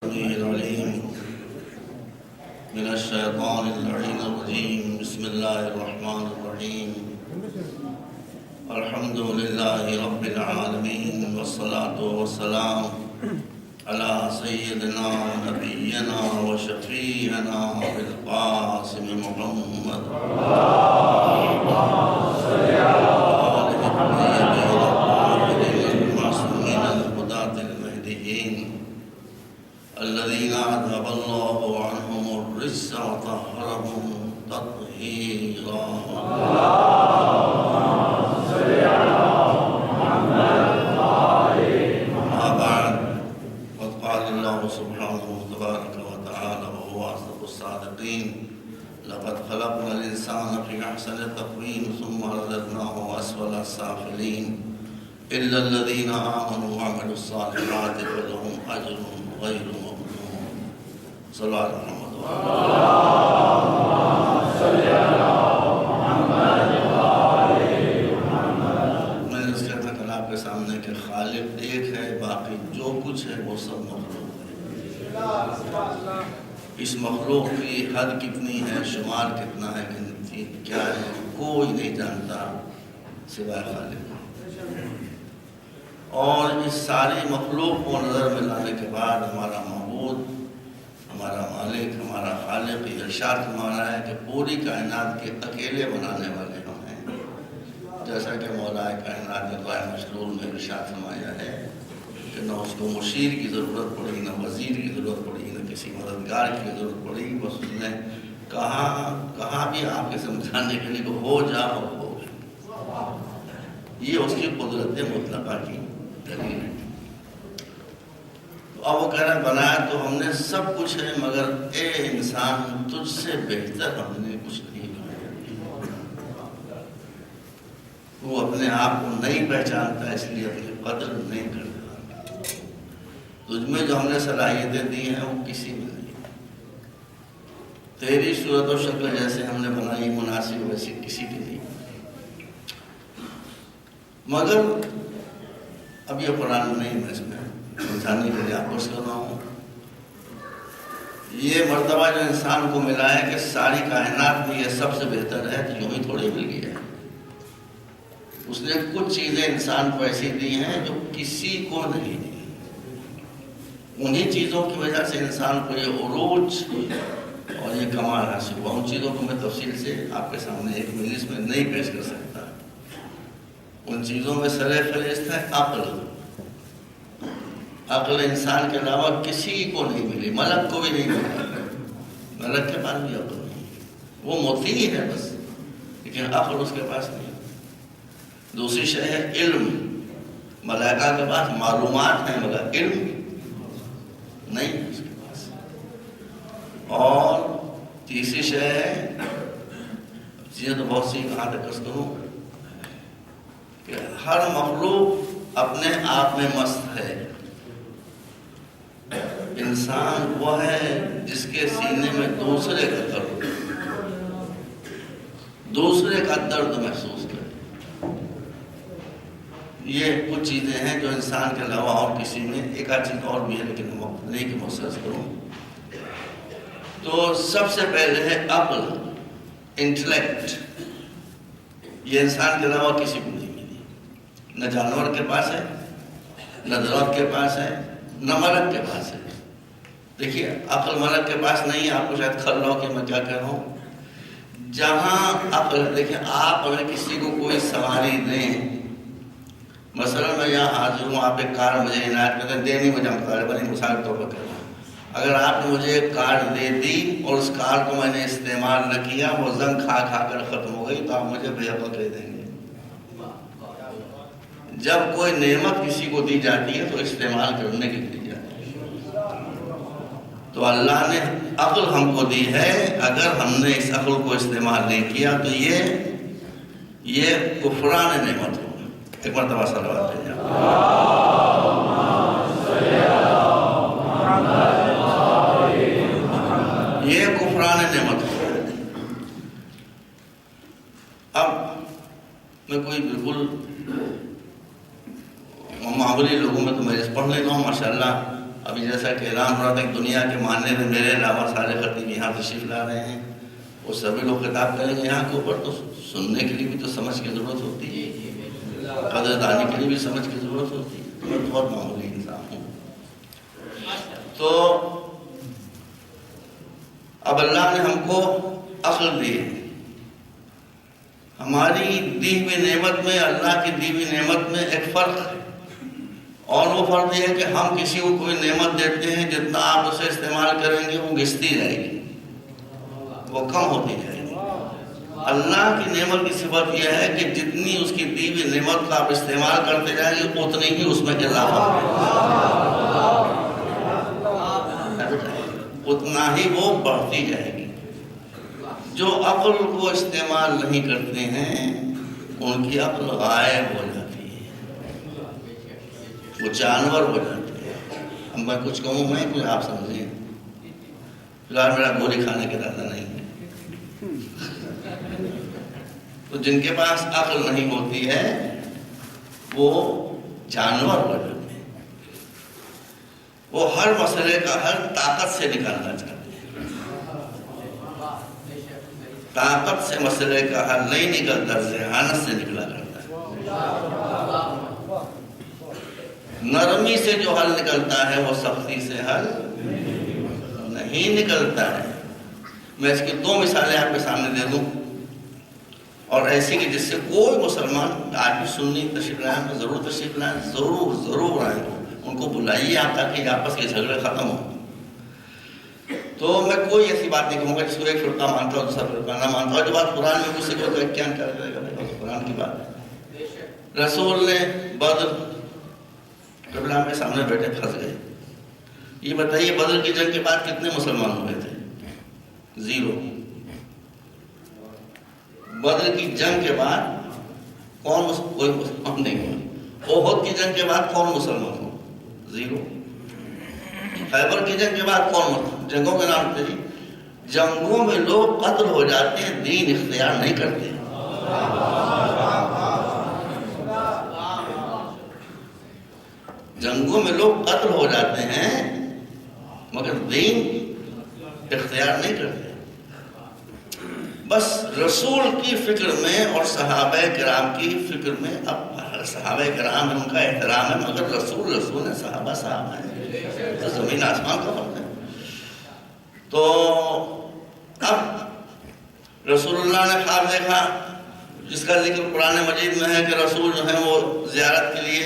العليم من الشيطان اللعين الرجيم. بسم الله الرحمن الرحيم. الحمد لله رب العالمين، والصلاة والسلام على سيدنا ونبينا وشفيعنا بالقاسم محمد الذين أذهب الله عنهم الرجس وطهرهم تطهيرا. أما بعد، قد قال الله سبحانه تبارك وتعالى وهو أصدق الصادقين: لقد خلقنا الإنسان في أحسن تقويم ثم رددناه أسفل السافلين إلا الذين آمنوا وعملوا الصالحات فلهم أجر غير ممنون. صلی اللہ علیہ محمد. میں نے اس کہا تھا کل آپ کے سامنے کہ خالق ایک ہے، باقی جو کچھ ہے وہ سب مخلوق ہے. اس مخلوق کی حد کتنی ہے، شمار کتنا ہے، گنتی کیا ہے، کوئی نہیں جانتا سوائے خالق. اور اس ساری مخلوق کو نظر میں لانے کے بعد ہمارا معبود، ہمارا مالک، ہمارا خالق یہ ارشاد فرما ہے کہ پوری کائنات کے اکیلے بنانے والے ہم ہیں. جیسا کہ مولا کائنات نے دعائے مشلول میں ارشاد فرمایا ہے کہ نہ اس کو مشیر کی ضرورت پڑی، نہ وزیر کی ضرورت پڑی، نہ کسی مددگار کی ضرورت پڑی. بس اس نے کہاں بھی آپ کے سمجھانے کے لیے کہ ہو جا اور ہو گیا. یہ اس کی قدرت مطلقہ کی دلیل ہے. اب وہ کہہ رہا ہے بنایا تو ہم نے سب کچھ ہے، مگر اے انسان تجھ سے بہتر ہم نے کچھ نہیں بنایا. وہ اپنے آپ کو نہیں پہچانتا، اس لیے اپنی قدر نہیں کرتا. تجھ میں جو ہم نے صلاحیتیں دی ہیں وہ کسی میں نہیں. تیری صورت و شکل جیسے ہم نے بنائی مناسب ویسی کسی کی نہیں. مگر اب یہ قرآن نہیں، میں اس میں سمجھانے کے لیے آپ کو کر رہا ہوں. یہ مرتبہ جو انسان کو ملا ہے کہ ساری کائنات میں یہ سب سے بہتر ہے، تو یوں ہی تھوڑی مل گئی ہے. اس نے کچھ چیزیں انسان کو ایسی دی ہیں جو کسی کو نہیں دی. انہی چیزوں کی وجہ سے انسان کو یہ عروج اور یہ کمال حاصل ہوا. ان چیزوں کو میں تفصیل سے آپ کے سامنے ایک مجلس میں نہیں پیش کر سکتا. ان چیزوں میں سر فہرست ہے عقل. عقل انسان کے علاوہ کسی کو نہیں ملی، ملک کو بھی نہیں ملی. ملک کے پاس بھی عقل نہیں، وہ مطیع ہے بس، لیکن عقل اس کے پاس نہیں. دوسری شے ہے علم. ملائکہ کے پاس معلومات ہیں مگر علم نہیں ہے اس کے پاس. اور تیسری شے ہے، چیزیں تو بہت سی کہاں تک عرض کروں کہ ہر مخلوق اپنے آپ میں مست ہے. انسان وہ ہے جس کے سینے میں دوسرے کا درد، دوسرے کا درد محسوس کرے. یہ کچھ چیزیں ہیں جو انسان کے علاوہ اور کسی میں. ایک آدھ چیز اور بھی ہے لیکن نہیں کہ محسوس کروں. تو سب سے پہلے ہے عقل، انٹلیکٹ. یہ انسان کے علاوہ کسی کو نہیں ملی. نہ جانور کے پاس ہے، نہ درخت کے پاس ہے، نہ ملک کے پاس ہے. دیکھیے عقل ملک کے پاس نہیں ہے. آپ کو شاید کھل رہا ہو کہ میں کیا کہہ رہا ہوں. جہاں عقل، دیکھیں آپ اگر کسی کو کوئی سواری دیں، مثلا میں یہاں حاضر ہوں، آپ ایک کار مجھے عنایت کرتے ہیں، دینی مجھے بنی مثال طور پر کر رہا ہوں. اگر آپ نے مجھے ایک کار دے دی اور اس کار کو میں نے استعمال نہ کیا، وہ زنگ کھا کر ختم ہو گئی، تو آپ مجھے بے عقل کہہ دیں گے. جب کوئی نعمت کسی کو دی جاتی ہے تو استعمال کرنے کے لیے دی جاتی ہے. تو اللہ نے عقل ہم کو دی ہے. اگر ہم نے اس عقل کو استعمال نہیں کیا تو یہ کفران نعمت ہوگا. ایک مرتبہ صلوات پڑھیں. یہ کفران نعمت ہوگا. اب میں کوئی بالکل معمولی لوگوں میں تو میں پڑھ لیتا ہوں ماشاءاللہ. اب ابھی جیسا کہ اعلان ہو رہا تھا کہ دنیا کے ماننے میں میرے علاوہ سارے خطیب یہاں تشریف لا رہے ہیں، وہ سبھی لوگ خطاب کریں گے یہاں کے اوپر، تو سننے کے لیے بھی تو سمجھ کی ضرورت ہوتی ہے، قدردانی کے لیے بھی سمجھ کی ضرورت ہوتی ہے۔ میں بہت معمولی انسان ہوں۔ تو اب اللہ نے ہم کو عقل دی ہے، ہماری دی ہوئی نعمت میں، اللہ کی دی ہوئی نعمت میں ایک فرق ہے، اور وہ فرق یہ ہے کہ ہم کسی کو کوئی نعمت دیتے ہیں، جتنا آپ اسے استعمال کریں گے وہ گھستی جائے گی، وہ کم ہوتی جائے گی۔ اللہ کی نعمت کی صفت یہ ہے کہ جتنی اس کی دی ہوئی نعمت کا آپ استعمال کرتے جائیں گے اتنی ہی اس میں اضافہ ہوگا، اتنا ہی وہ بڑھتی جائے گی۔ جو عقل کو استعمال نہیں کرتے ہیں ان کی عقل غائب ہو جاتی ہے، وہ جانور ہو جاتے ہیں۔ اب میں کچھ کہوں میں کچھ آپ سمجھیں، فی الحال میرا گولی کھانے کا ارادہ نہیں ہے۔ تو جن کے پاس عقل نہیں ہوتی ہے وہ جانور ہو جاتے ہیں، وہ ہر مسئلے کا حل طاقت سے نکالنا چاہتے ہیں، طاقت سے مسئلے کا حل نہیں نکلتا، ذہانت سے نکلا کرتا ہے۔ نرمی سے جو حل نکلتا ہے وہ سختی سے حل نہیں نکلتا ہے۔ میں اس کی 2 مثالیں آپ کے سامنے دے دوں، اور ایسی کہ جس سے کوئی مسلمان آج بھی سنی تشریف لائیں، ضرور تشریف لائیں، ضرور آئیں، ان کو بلائیے آپ تاکہ آپس کے جھگڑے ختم ہوں۔ تو میں کوئی ایسی بات نہیں کہوں گا جس کو ایک فرقہ مانتا ہو دوسرا فرقہ نہ مانتا ہو۔ جو بات قرآن میں مجھ سے کوئی تو کیا کر دے گا، قرآن کی بات ہے۔ رسول نے بدر قبلہ کے سامنے بیٹھے پھنس گئے۔ یہ بتائیے بدر کی جنگ کے بعد کتنے مسلمان ہوئے تھے؟ 0۔ بدر کی جنگ کے بعد کوئی مسلمان نہیں ہوا۔ احد کی جنگ کے بعد کون مسلمان ہوا؟ 0۔ خیبر کی جنگ کے بعد کون مسلمان؟ جنگوں کے نام تھے، جنگوں میں لوگ قتل ہو جاتے ہیں، دین اختیار نہیں کرتے۔ جنگوں میں لوگ قتل ہو جاتے ہیں مگر دین اختیار نہیں کرتے۔ بس رسول کی فکر میں اور صحابہ کرام کی فکر میں، اب صحابہ کرام ان کا احترام ہے مگر رسول ہے، صحابہ ہے، تو زمین آسمان کا فرق ہے۔ تو اب رسول اللہ نے خواب دیکھا جس کا ذکر قرآن مجید میں ہے کہ رسول جو ہیں وہ زیارت کے لیے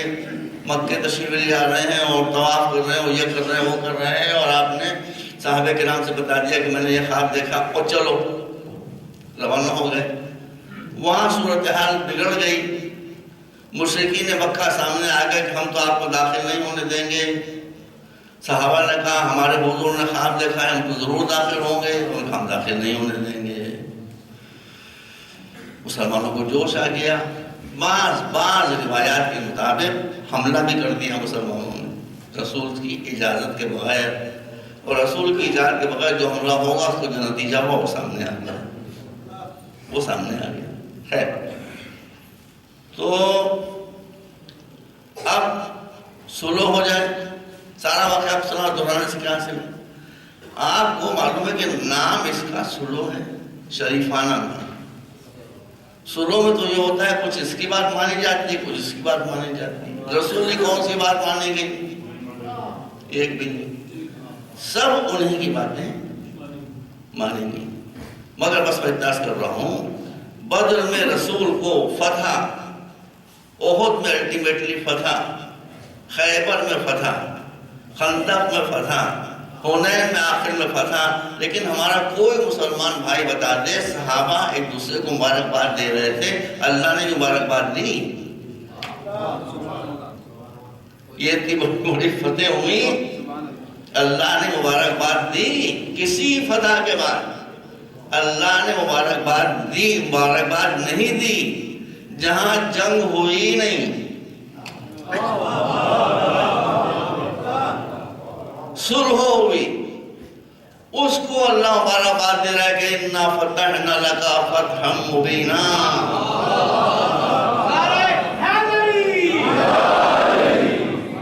مکہ تشریف لے آ رہے ہیں اور طواف کر رہے ہیں، وہ یہ کر رہے ہیں وہ کر رہے ہیں، اور آپ نے صحابہ کرام سے بتا دیا کہ میں نے یہ خواب دیکھا، اور چلو روانہ ہو گئے۔ وہاں صورتحال بگڑ گئی، مشرکین مکہ سامنے آ گئے کہ ہم تو آپ کو داخل نہیں ہونے دیں گے۔ صحابہ نے کہا ہمارے حضور نے خواب دیکھا ہے، ہم تو ضرور داخل ہوں گے، اور ہم داخل نہیں ہونے دیں گے۔ مسلمانوں کو جوش آ گیا، بعض روایات کے مطابق حملہ بھی کر دیا مسلمانوں نے رسول کی اجازت کے بغیر، اور رسول کی اجازت کے بغیر جو حملہ ہوگا اس کو جو نتیجہ ہوا وہ سامنے آ گیا، خیر۔ تو اب صلح ہو جائے، سارا واقعہ آپ سنا دہرانے سے کیا حاصل ہے؟ آپ کو معلوم ہے کہ نام اس کا صلح ہے، شریفانہ نام۔ صلح میں تو یہ ہوتا ہے کچھ اس کی بات مانی جاتی ہے، کچھ اس کی بات مانی جاتی ہے۔ رسول نے کون سی بات مانی گئی؟ ایک بھی نہیں، سب انہیں کی باتیں مانی گئی۔ مگر بس میں اتنا کر رہا ہوں، بدر میں رسول کو فتح، احد میں الٹیمیٹلی فتح، خیبر میں فتح، خندق میں فتح، حنین میں آخر میں فتح، لیکن ہمارا کوئی مسلمان بھائی بتا دے صحابہ ایک دوسرے کو مبارکباد دے رہے تھے، اللہ نے مبارکباد دی؟ یہ اتنی بڑی فتح ہوئی، اللہ نے مبارکباد دی؟ کسی فتح کے بعد اللہ نے مبارکباد دی؟ مبارکباد نہیں دی۔ جہاں جنگ ہوئی نہیں، صلح ہوئی، اس کو اللہ مبارکباد دے رہا ہے کہ اِنَّا فَتَحْنَا لَكَ فَتْحًا مُبِينًا۔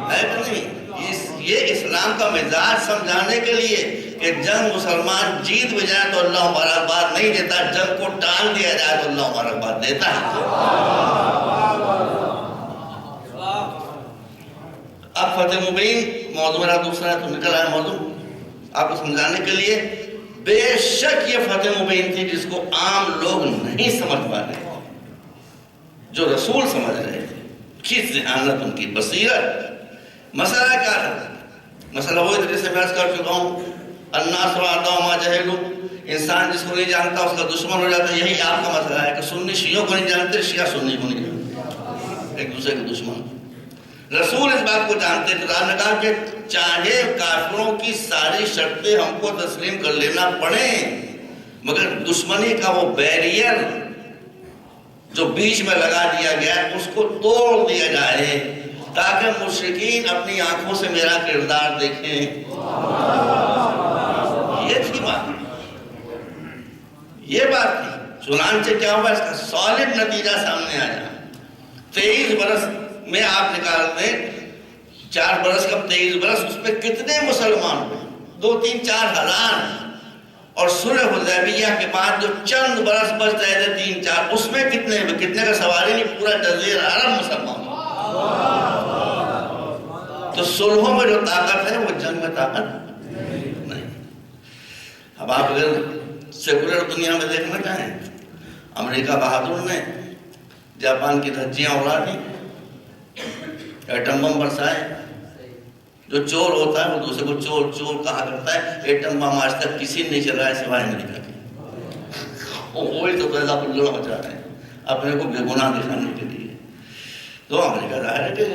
ہے کہ نہیں؟ یہ اسلام اسلام کا مزاج سمجھانے کے لیے کہ جنگ مسلمان جیت بھی جائے تو اللہ مبارکباد نہیں دیتا، جنگ کو ٹال دیا جائے تو اللہ مبارکباد دیتا ہے۔ اب فتح مبین موضوع میرا دوسرا ہے تو نکل آیا موضوع آپ کو سمجھانے کے لیے۔ بے شک یہ فتح مبین تھی جس کو عام لوگ نہیں سمجھ پا رہے تھے، جو رسول سمجھ رہے تھے، کس ذہانت ان کی بصیرت۔ مسئلہ کیا تھا؟ مسئلہ وہی طریقے سے میں عرض کر چکا ہوں، الناس وعداؤ ما جہلوا، انسان جس کو نہیں جانتا اس کا دشمن ہو جاتا ہے۔ یہی آپ کا مسئلہ ہے کہ سنی شیعوں کو نہیں جانتے، شیعہ سنی کو نہیں جانتے، ایک دوسرے کے دشمن۔ رسول اس بات کو جانتے تھے، اللہ نے کہا کہ چاہے کافروں کی ساری شرطیں ہم کو تسلیم کر لینا پڑیں، مگر دشمنی کا وہ بیریئر جو بیچ میں لگا دیا گیا اس کو توڑ دیا جائے تاکہ مشرکین اپنی آنکھوں سے میرا کردار دیکھیں۔ یہ تھی بات، یہ بات تھی۔ چنانچہ کیا ہوا، اس کا سالڈ نتیجہ سامنے آیا۔ 23 برس میں آپ نکال دیں، 4 برس کا 23 برس، اس میں کتنے مسلمان ہوئے؟ 2-3-4 ہزار۔ اور صلح حدیبیہ کے بعد جو چند برس بچ رہے تھے 3-4، اس میں کتنے کا سواری نہیں، پورا جزیرہ عرب مسلمان۔ تو صلحوں میں جو طاقت ہے وہ جنگ میں طاقت نہیں۔ اب آپ اگر سیکولر دنیا میں دیکھنا چاہیں، امریکہ بہادر نے جاپان کی دھجیاں اڑا دی، ایٹم بم برسائے۔ جو چور ہوتا ہے وہ دوسرے کو چور چور کہا کرتا ہے۔ ایٹم بم آج تک کسی نے نہیں چلایا سوائے امریکہ کے، وہی تو پیدا بلڑا مچا رہے ہیں اپنے کو بے گناہ دکھانے کے لیے۔ تو امریکہ ظاہر ہے کہ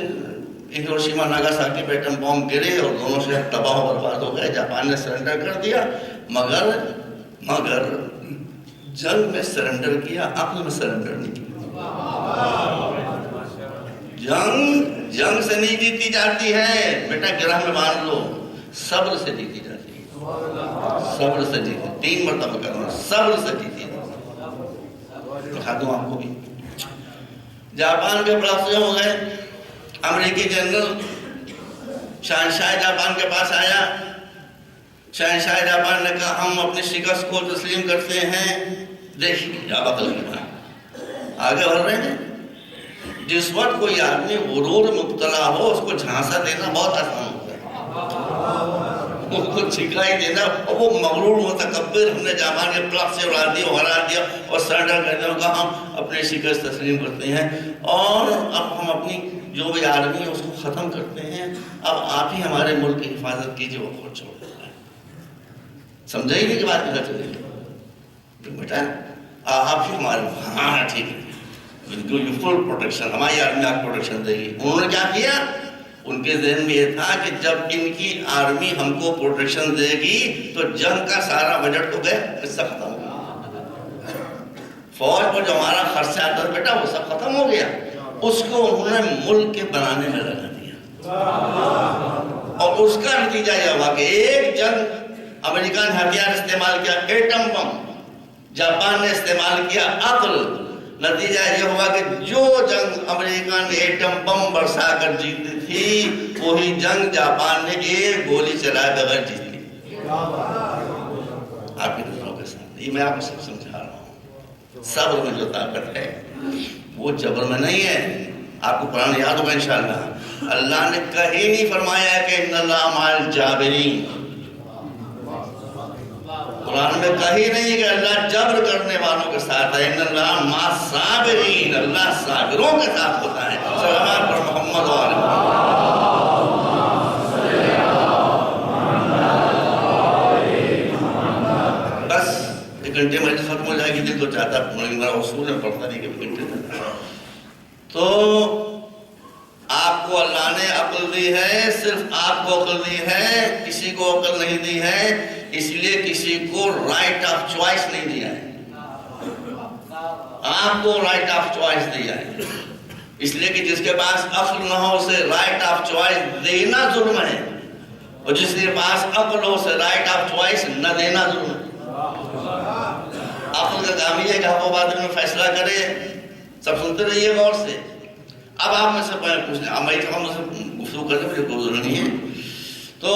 ہیروشیما ناگاساکی پہ ایٹم بم گرے اور دونوں شہر تباہ و برباد ہو گئے۔ جاپان نے سرنڈر کر دیا، مگر جنگ میں سرنڈر کیا، عقل میں سرنڈر نہیں کیا۔ جنگ سے نہیں جیتی جاتی ہے بیٹا، گرہ میں مان لو، صبر سے جیتی جاتی ہے۔ صبر سے جیتی، 3 مرتبہ کرنا، صبر سے جیتی جاتی۔ دکھا دوں آپ کو بھی، جاپان کے پڑاسے ہو گئے، امریکی جنرل شہنشاہ جاپان کے پاس آیا۔ شہنشاہ جاپان نے کہا ہم اپنی شکست کو تسلیم کرتے ہیں۔ دیکھیے اب عقل کی بات، آگے بڑھ رہے ہیں۔ جس وقت کوئی آدمی غرور مبتلا ہو اس کو جھانسا دینا بہت آسان ہوتا ہے، اس کو چھکائی دینا، اور وہ مغرور متکبر ہم نے جاپان کے پلک سے اڑا دیا، ہرا دیا اور سرنڈر کر دیا، کہا ہم اپنی شکست تسلیم کرتے ہیں اور اب ہم اپنی جو بھی آرمی ہے اس کو ختم کرتے ہیں، اب آپ ہی ہمارے ملک کی حفاظت کیجیے۔ وہ خود چھوڑ دیتا ہے، سمجھا ہی نہیں کہ بات کیا چلے گی بیٹا، آپ ہی ہمارے، ہاں ٹھیک ہے، فل پروٹیکشن، ہماری آرمی آپ پروٹیکشن دے گی۔ انہوں نے کیا کیا، ان کے ذہن میں یہ تھا کہ جب ان کی آرمی ہم کو پروٹیکشن دے گی تو جنگ کا سارا بجٹ تو گیا، قصہ ختم ہو گیا، فوج پر جو ہمارا خرچہ آتا ہے بیٹا وہ سب ختم ہو گیا۔ اس کو انہوں نے ملک کے بنانے میں لگا دیا، اور اس کا نتیجہ یہ ہوا کہ ایک جنگ امریکہ نے ہتھیار استعمال کیا، ایٹم بم، جاپان نے استعمال کیا عقل۔ نتیجہ یہ ہوا کہ جو جنگ امریکہ نے ایٹم بم برسا کر جیتی تھی وہی جنگ جاپان نے ایک گولی چلائے بغیر جیت لی۔ آپ کی نظروں کے سامنے یہ میں آپ کو سب سمجھا رہا ہوں۔ صبر میں جو طاقت ہے وہ جبر میں نہیں ہے۔ آپ کو قرآن یاد ہوگا انشاءاللہ، اللہ نے کہیں نہیں فرمایا کہ ان اللہ مع الجابرین، قرآن میں کہیں نہیں کہ اللہ جبر کرنے والوں کے ساتھ ہے، ان اللہ مع الصابرین، اللہ صابروں کے ساتھ ہوتا ہے۔ سلامات پر محمد و آلہ۔ بس 1 گھنٹے میں ختم ہو جائے گی، دل تو چاہتا میرا اصول ہے پڑھتا نہیں کہ 1 گھنٹے تک۔ تو آپ کو اللہ نے عقل دی ہے، صرف آپ کو عقل دی ہے، کسی کو عقل نہیں دی ہے، اس لیے کسی کو رائٹ آف چوائس نہیں دیا ہے۔ آپ کو رائٹ آف چوائس دیا ہے، اس لیے کہ جس کے پاس عقل نہ ہو اسے رائٹ آف چوائس دینا ظلم ہے، اور جس کے پاس عقل ہو اسے رائٹ آف چوائس نہ دینا ظلم ہے۔ عقل کا کام یہ ہے کہ آپ بات میں فیصلہ کرے۔ سب سنتے رہیے غور سے۔ اب آپ میں سے پوچھنے امریکہ میں سے گفتگو کرنے مجھے کوئی ضرورت نہیں ہے، تو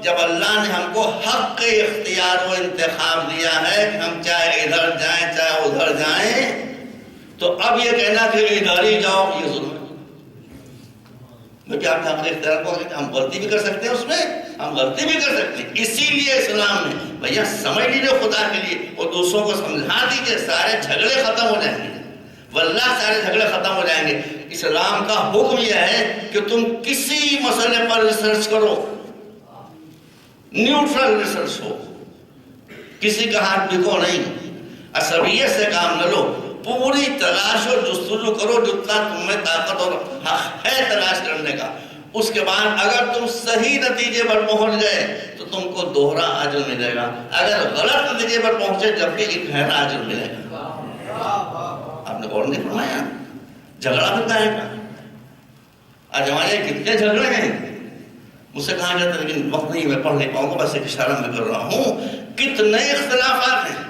جب اللہ نے ہم کو حق اختیار و انتخاب دیا ہے کہ ہم چاہے ادھر جائیں چاہے ادھر جائیں، تو اب یہ کہنا کہ ادھر ہی جاؤ یہ ظلم ہے۔ کیونکہ آپ حق اختیار کو ہم غلطی بھی کر سکتے ہیں، اس میں ہم غلطی بھی کر سکتے ہیں۔ اسی لیے اسلام میں بھیا سمجھ لیجیے خدا کے لیے اور دوسروں کو سمجھا دیجیے، سارے جھگڑے ختم ہو جائیں گے، واللہ سارے جھگڑے ختم ہو جائیں گے۔ اسلام کا حکم یہ ہے کہ تم کسی مسئلے پر ریسرچ کرو، نیوٹرل ریسرچ ہو، کسی کا ہاتھ بکو نہیں، عصبیت سے کام نہ لو، پوری تلاش اور جستجو کرو جتنا تم میں طاقت اور حق ہے تلاش کرنے کا۔ اس کے بعد اگر تم صحیح نتیجے پر پہنچ گئے تو تم کو دوہرا اجر ملے گا، اگر غلط نتیجے پر پہنچے جب بھی ایک گہرا اجر ملے گا۔ آپ نے غور نہیں فرمایا؟ جھگڑا بھی کہاں ہے؟ آج ہمارے کتنے جھگڑے ہیں، مجھ سے کہا جاتا ہے لیکن وقت نہیں، میں پڑھ نہیں پاؤں گا، بس ایک اشارہ میں کر رہا ہوں، کتنے اختلافات ہیں۔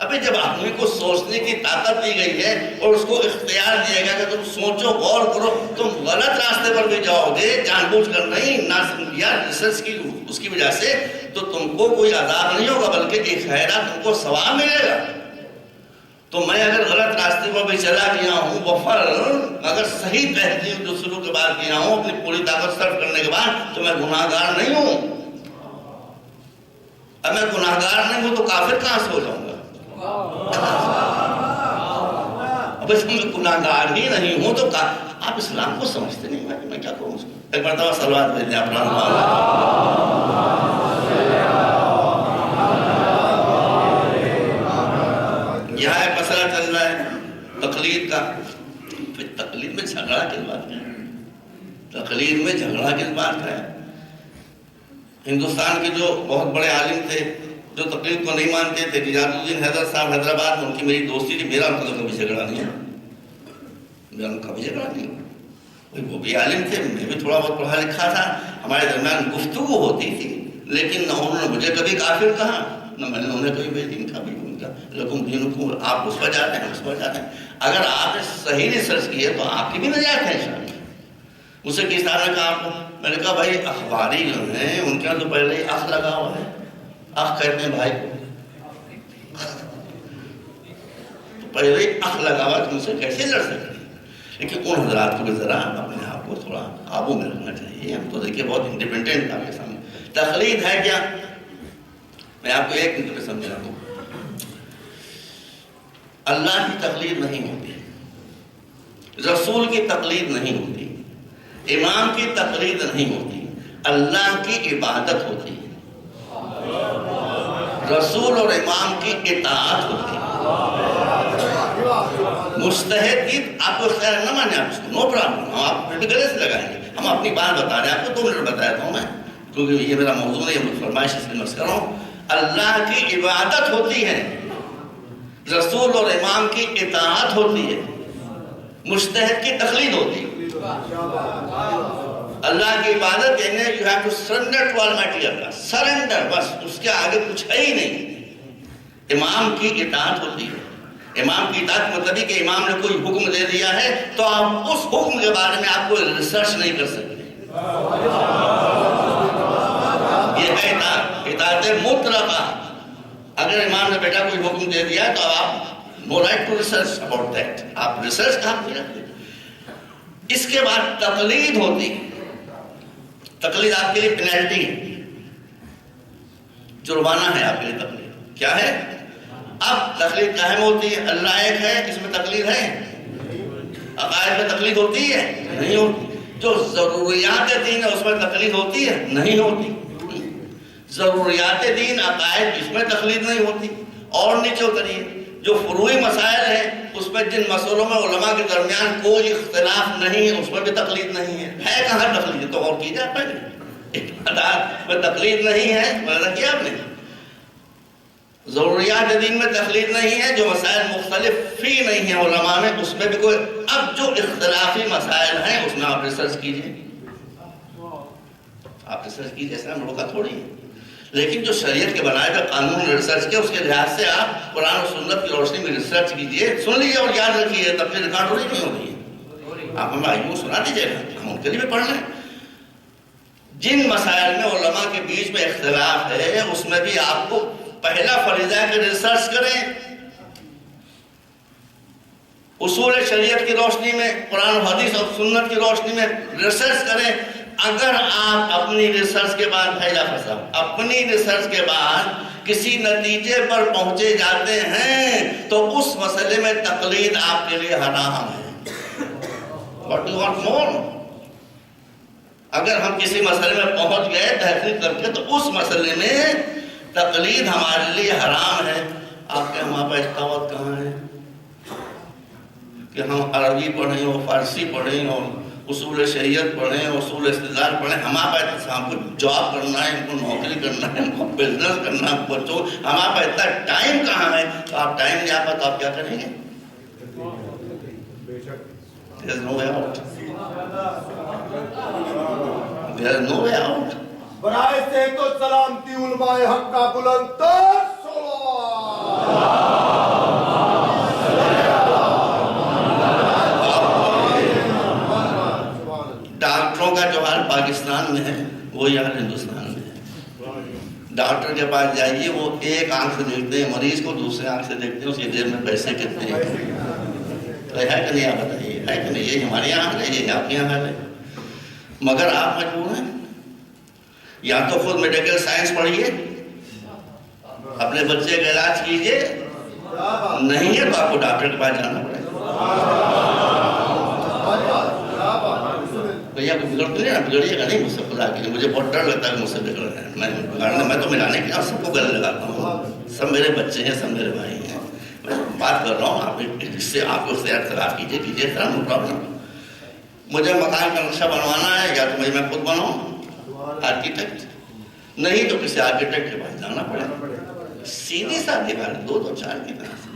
ابھی جب آدمی کو سوچنے کی طاقت دی گئی ہے اور اس کو اختیار دیا گیا کہ تم سوچو غور کرو، تم غلط راستے پر بھی جاؤ گے جان بوجھ کر نہیں، نہ ریسرچ کی اس کی وجہ سے، تو تم کو کوئی عذاب نہیں ہوگا بلکہ ایک خیرہ تم کو ثواب ملے گا۔ تو میں اگر غلط راستے پر بھی چلا گیا ہوں، وفر اگر صحیح تحقیق دوسروں کے بعد کیا ہوں اپنی پوری طاقت صرف کرنے کے بعد، تو میں گناہ گار نہیں ہوں۔ اب میں گناہ گار نہیں ہوں تو کافر کہاں سے ہو جاؤں گا؟ اب اس میں گناہ گار ہی نہیں ہوں تو آپ اسلام کو سمجھتے نہیں، میں کیا کروں اس کو؟ ایک مرتبہ صلوات بھیج دیں اپنا یہاں ایک مسئلہ چل رہا ہے تقلید کا۔ پھر تقلید میں جھگڑا کس بات کا ہے؟ تقلید میں جھگڑا کس بات کا ہے؟ ہندوستان کے جو بہت بڑے عالم تھے جو تقلید کو نہیں مانتے تھے، نجات الدین حیدر صاحب حیدرآباد میں، ان کی میری دوستی تھی، میرا ان کا کبھی جھگڑا نہیں ہے، میرا ان کا کبھی جھگڑا نہیں ہے۔ وہ بھی عالم تھے، میں بھی تھوڑا بہت پڑھا لکھا تھا، ہمارے درمیان گفتگو ہوتی تھی، لیکن نہ انہوں نے مجھے کبھی کافر کہا نہ میں نے انہیں کبھی بے دین کہا۔ لکم دینکم، آپ اس پر جاتے ہیں، اس پر جاتے ہیں۔ اگر آپ نے صحیح ریسرچ کی ہے تو آپ کی بھی نجات ہے انشاءاللہ۔ مجھ سے کس طرح نے کہا آپ کو، میں نے کہا بھائی اخباری جو ہیں ان کے یہاں تو پہلے ہی اخ لگا ہوا ہے، اخ کہتے ہیں بھائی کو، تو پہلے ہی اخ لگا ہوا تم سے کیسے لڑ سکتے ہیں؟ لیکن ان حضرات کو بھی ذرا اپنے آپ کو تھوڑا قابو میں رکھنا چاہیے۔ ہم تو دیکھیے بہت انڈیپینڈنٹ آپ کے سامنے۔ تقلید ہے کیا؟ میں آپ کو ایک منٹ میں سمجھا دوں۔ اللہ کی تقلید نہیں ہوتی، رسول کی تقلید نہیں ہوتی، امام کی تقلید نہیں ہوتی، اللہ کی عبادت ہوتی ہے، رسول اور امام کی اطاعت ہوتی ہے۔ مجتہد کی آپ کو اختیار نہ مانے، آپ اس کو نو پرابلم، ہم آپ پھر بھی گلے سے لگائیں گے، ہم اپنی بات بتا رہے ہیں، آپ کو 2 منٹ بتایا تھا میں، کیونکہ یہ میرا موضوع نہیں ہے، فرمائش اس لیے کر رہا ہوں۔ اللہ کی عبادت ہوتی ہے، رسول اور امام کی اطاعت ہوتی ہے، مجتہد کی تقلید ہوتی ہے۔ اللہ کی عبادت یعنی you have to surrender to Almighty Allah، surrender, بس اس کے آگے کچھ ہے ہی نہیں۔ امام کی اطاعت ہوتی ہے، امام کی اطاعت مطلب کہ امام نے کوئی حکم دے دیا ہے تو آپ اس حکم کے بارے میں آپ کو ریسرچ نہیں کر سکتے، یہ ہے اطاعت مطلقہ۔ اگر امام نے بیٹا کوئی حکم دے دیا تو آپ no right to research about that، آپ ریسرچ کہاں نہیں رکھتے۔ اس کے بعد تقلید ہوتی، تقلید آپ کے لیے پینلٹی ہے، جرمانہ ہے آپ کے لیے تقلید۔ کیا ہے؟ اب تقلید قائم ہوتی ہے، اللہ ایک ہے، اس میں تقلید ہے؟ عقائد میں تقلید ہوتی ہے؟ نہیں ہوتی۔ جو ضروریات دین ہے اس میں تقلید ہوتی ہے؟ نہیں ہوتی۔ ضروریات دین عقائد اس میں تقلید نہیں ہوتی۔ اور نیچے اتریے، جو فروعی مسائل ہیں اس میں جن مسئلوں میں علماء کے درمیان کوئی اختلاف نہیں ہے اس میں بھی تقلید نہیں ہے کہاں تقلید؟ تو اور کی جائے پہلے عبادات میں تقلید نہیں ہے، مطلب کیا آپ نے ضروریات دین میں تقلید نہیں ہے، جو مسائل مختلف فی نہیں ہیں علماء میں اس میں بھی کوئی۔ اب جو اختلافی مسائل ہیں اس میں آپ ریسرچ کیجئے، آپ ریسرچ کیجئے، اس میں روکا تھوڑی ہے۔ لیکن جو شریعت کے بنائے ہوئے قانون ریسرچ کے اس کے لحاظ سے آپ قرآن و سنت کی روشنی میں ریسرچ کیجئے، سن لیجئے اور یاد رکھیے، تب پھر ریکارڈ ہو رہی نہیں ہو رہی ہے۔ آپ ہمیں آئیوں سنا دیجئے گا، ہم ان کے لیے بھی پڑھ لیں۔ جن مسائل میں علماء کے بیچ میں اختلاف ہے اس میں بھی آپ کو پہلا فریضہ ہے کہ ریسرچ کریں، اصول شریعت کی روشنی میں، قرآن و حدیث اور سنت کی روشنی میں ریسرچ کریں۔ اگر آپ اپنی ریسرچ کے بعد اپنی ریسرچ کے بعد کسی نتیجے پر پہنچے جاتے ہیں تو اس مسئلے میں تقلید آپ کے لیے حرام ہے۔ What do you want more؟ اگر ہم کسی مسئلے میں پہنچ گئے تحقیق کر کے تو اس مسئلے میں تقلید ہمارے لیے حرام ہے۔ آپ کے ہمارا استعمال کہاں ہے کہ ہم عربی پڑھیں اور فارسی پڑھیں اور اصول شریعت پڑھیں، اصول استدلال پڑھیں، ہمارا ہم کو جاب کرنا ہے، ہم کو نوکری کرنا ہے، ہم کو بزنس کرنا ہے بچوں، ہمارا پاس اتنا ٹائم کہاں ہے؟ تو آپ ٹائم نہیں آ پا تو آپ کیا کریں گے؟ There is no way out. There is no way out. برائے صحت و سلامتی علماء حق کا بلند تر ڈاکٹروں کا جو حال پاکستان میں ہے وہ یہاں ہندوستان میں ہے۔ ڈاکٹر کے پاس جائیے، وہ ایک آنکھ سے دیکھتے ہیں مریض کو، دوسرے آنکھ سے دیکھتے ہیں اس کی جیب میں پیسے کتنے ہیں۔ تو ہے کہ نہیں؟ آپ بتائیے، ہے کہ نہیں؟ یہ ہمارے یہاں ہے، یہ آپ کے یہاں ہے، مگر آپ مجبور ہیں یا تو خود میڈیکل سائنس پڑھیے، اپنے بچے کا علاج کیجیے، نہیں ہے تو آپ کو ڈاکٹر کے پاس جانا پڑے گا۔ بھیا کو بگڑتے نہیں نا، بگڑیے گا نہیں مجھ سے خدا کے لیے، مجھے بہت ڈر لگتا ہے کہ مجھ سے بگڑ رہے ہیں۔ میں تو ملانے کے لیے سب کو گلے لگاتا ہوں، سب میرے بچے ہیں، سب میرے بھائی ہیں، میں بات کر رہا ہوں، آپ اس سے آپ کو اختلاف کیجیے طرح، نو پرابلم۔ مجھے مکان کا نقشہ بنوانا ہے، یا تو میں خود بناؤں آرکیٹیکٹ، نہیں تو کسی آرکیٹیکٹ کے پاس جانا پڑے، سیدھی سادھی بات، دو چار کی طرح سے۔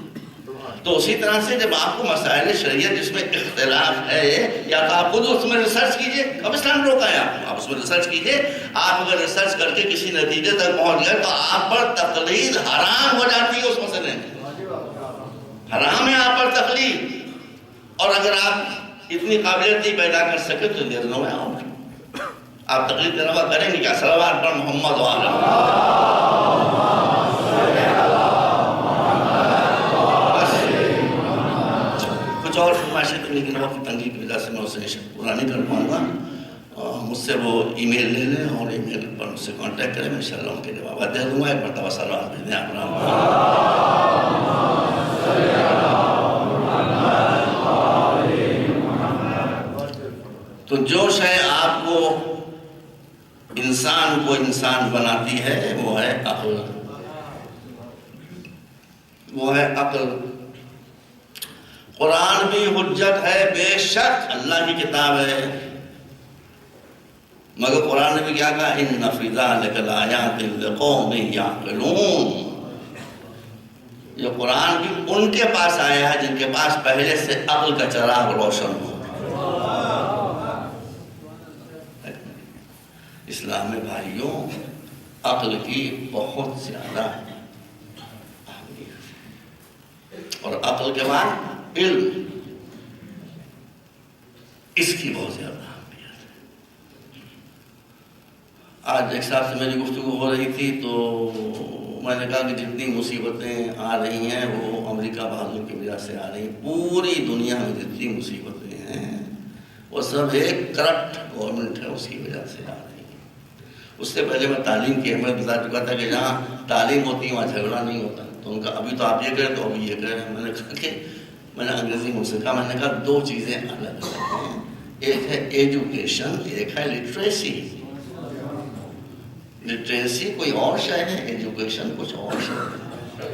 تو اسی طرح سے جب آپ کو مسائل شریعت جس میں اختلاف ہے، یا تو آپ خود اس میں ریسرچ کیجئے، اب اسلام روکا ہے آپ اس میں ریسرچ کیجئے۔ آپ اگر ریسرچ کر کے کسی نتیجے تک پہنچ گئے تو آپ پر تقلید حرام ہو جاتی ہے، اس مسئلے میں حرام ہے آپ پر تقلید۔ اور اگر آپ اتنی قابلیت نہیں پیدا کر سکے تو دیر نو ہے آپ تقلید کے علاوہ کریں گے کیا؟ صلوات پر محمد کچھ اور فرمائشیں تھیں، لیکن وقت تنگی کی وجہ سے میں اسے پورا نہیں کر پاؤں گا۔ مجھ سے وہ ای میل لے لیں اور ای میل پر مجھ سے کانٹیکٹ کریں، میں انشاءاللہ ان کے جوابات دے دوں گا۔ ایک مرتبہ صلوات بھیج دیں اپنا۔ تو جو شے آپ کو انسان بناتی ہے وہ ہے عقل، وہ ہے عقل۔ قرآن بھی حجت ہے، بے شک اللہ کی کتاب ہے، مگر قرآن نے بھی کیا کہا؟ ان فی ذلک لآیات لقوم یعقلون۔ یہ قرآن بھی ان کے پاس آیا ہے جن کے پاس پہلے سے عقل کا چراغ روشن ہو۔ اسلام میں بھائیوں عقل کی بہت زیادہ اہمیت، اور عقل کے بعد علم، اس کی بہت زیادہ اہمیت ہے۔ آج ایک صاحب سے میری گفتگو ہو رہی تھی تو میں نے کہا کہ جتنی مصیبتیں آ رہی ہیں وہ امریکہ بہادر کی وجہ سے آ رہی ہیں، پوری دنیا میں جتنی مصیبتیں ہیں وہ سب ایک کرپٹ گورنمنٹ ہے اس کی وجہ سے آ رہی ہیں۔ اس سے پہلے میں تعلیم کی اہمیت بتا چکا تھا کہ جہاں تعلیم ہوتی ہے وہاں جھگڑا نہیں ہوتا۔ تو ان کا ابھی تو آپ یہ کریں تو ابھی یہ کریں۔ میں نے کہا کہ میں نے انگریزی میں سے کہا، میں نے کہا دو چیزیں الگ الگ ہیں، ایک ہے ایجوکیشن، ایک ہے لٹریسی۔ لٹریسی کوئی اور شے ہے، ایجوکیشن کچھ اور شے ہے۔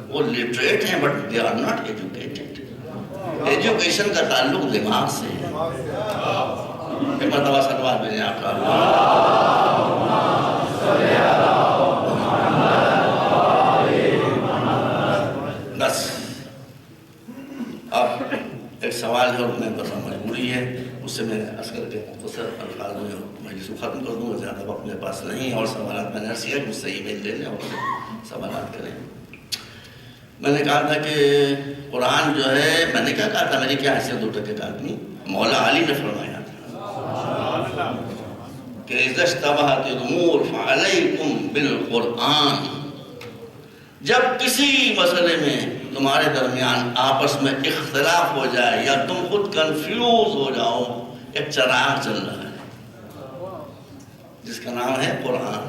وہ لٹریٹ ہیں but they are not educated. Education کا تعلق دماغ سے ہے۔ ایک مرتبہ صلوات بھیجیں آپ کا۔ بس اب ایک سوال ہے اور میں بس مجبوری ہے، اس سے میں اصغر کے مختصر الفاظ میں مجلس کو ختم کر دوں گا، زیادہ وقت میرے پاس نہیں، اور سوالات میں نے عرض کیا کہ مجھ سے ای میل لے لیں اور سوالات کریں۔ میں نے کہا تھا کہ قرآن جو ہے، میں نے کیا کہا تھا، میری کیا حیثیت 2 ٹکے کا آدمی، مولا علی نے فرمایا تھا کہ اذا اشتبہت الامور فعلیکم بالقرآن، جب کسی مسئلے میں تمہارے درمیان آپس میں اختلاف ہو جائے یا تم خود کنفیوز ہو جاؤ، ایک چراغ چل رہا ہے جس کا نام ہے قرآن،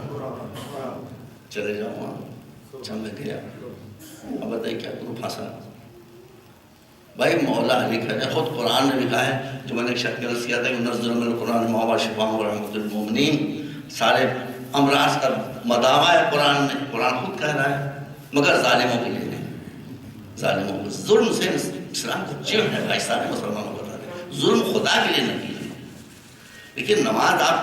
چلے جاؤ وہاں، چمک گیا، اب بتائیے کیا کروں، پھنسا۔ بھائی مولا علی ہے، خود قرآن نے لکھا ہے، جو میں نے ایک شخص کے عرض کیا تھا کہ نزل من القرآن ما هو شفاء ورحمۃ للمؤمنین، سارے امراض کا مداوع ہے قرآن میں، قرآن خود کہہ رہا ہے، مگر ظالموں کے لیے نہیں، ظالموں کو ظلم سے اسلام کو چڑ ہے بھائی، سارے مسلمانوں کو بتا دیں، ظلم خدا کے لیے نہ کیجیے۔ لیکن نماز آپ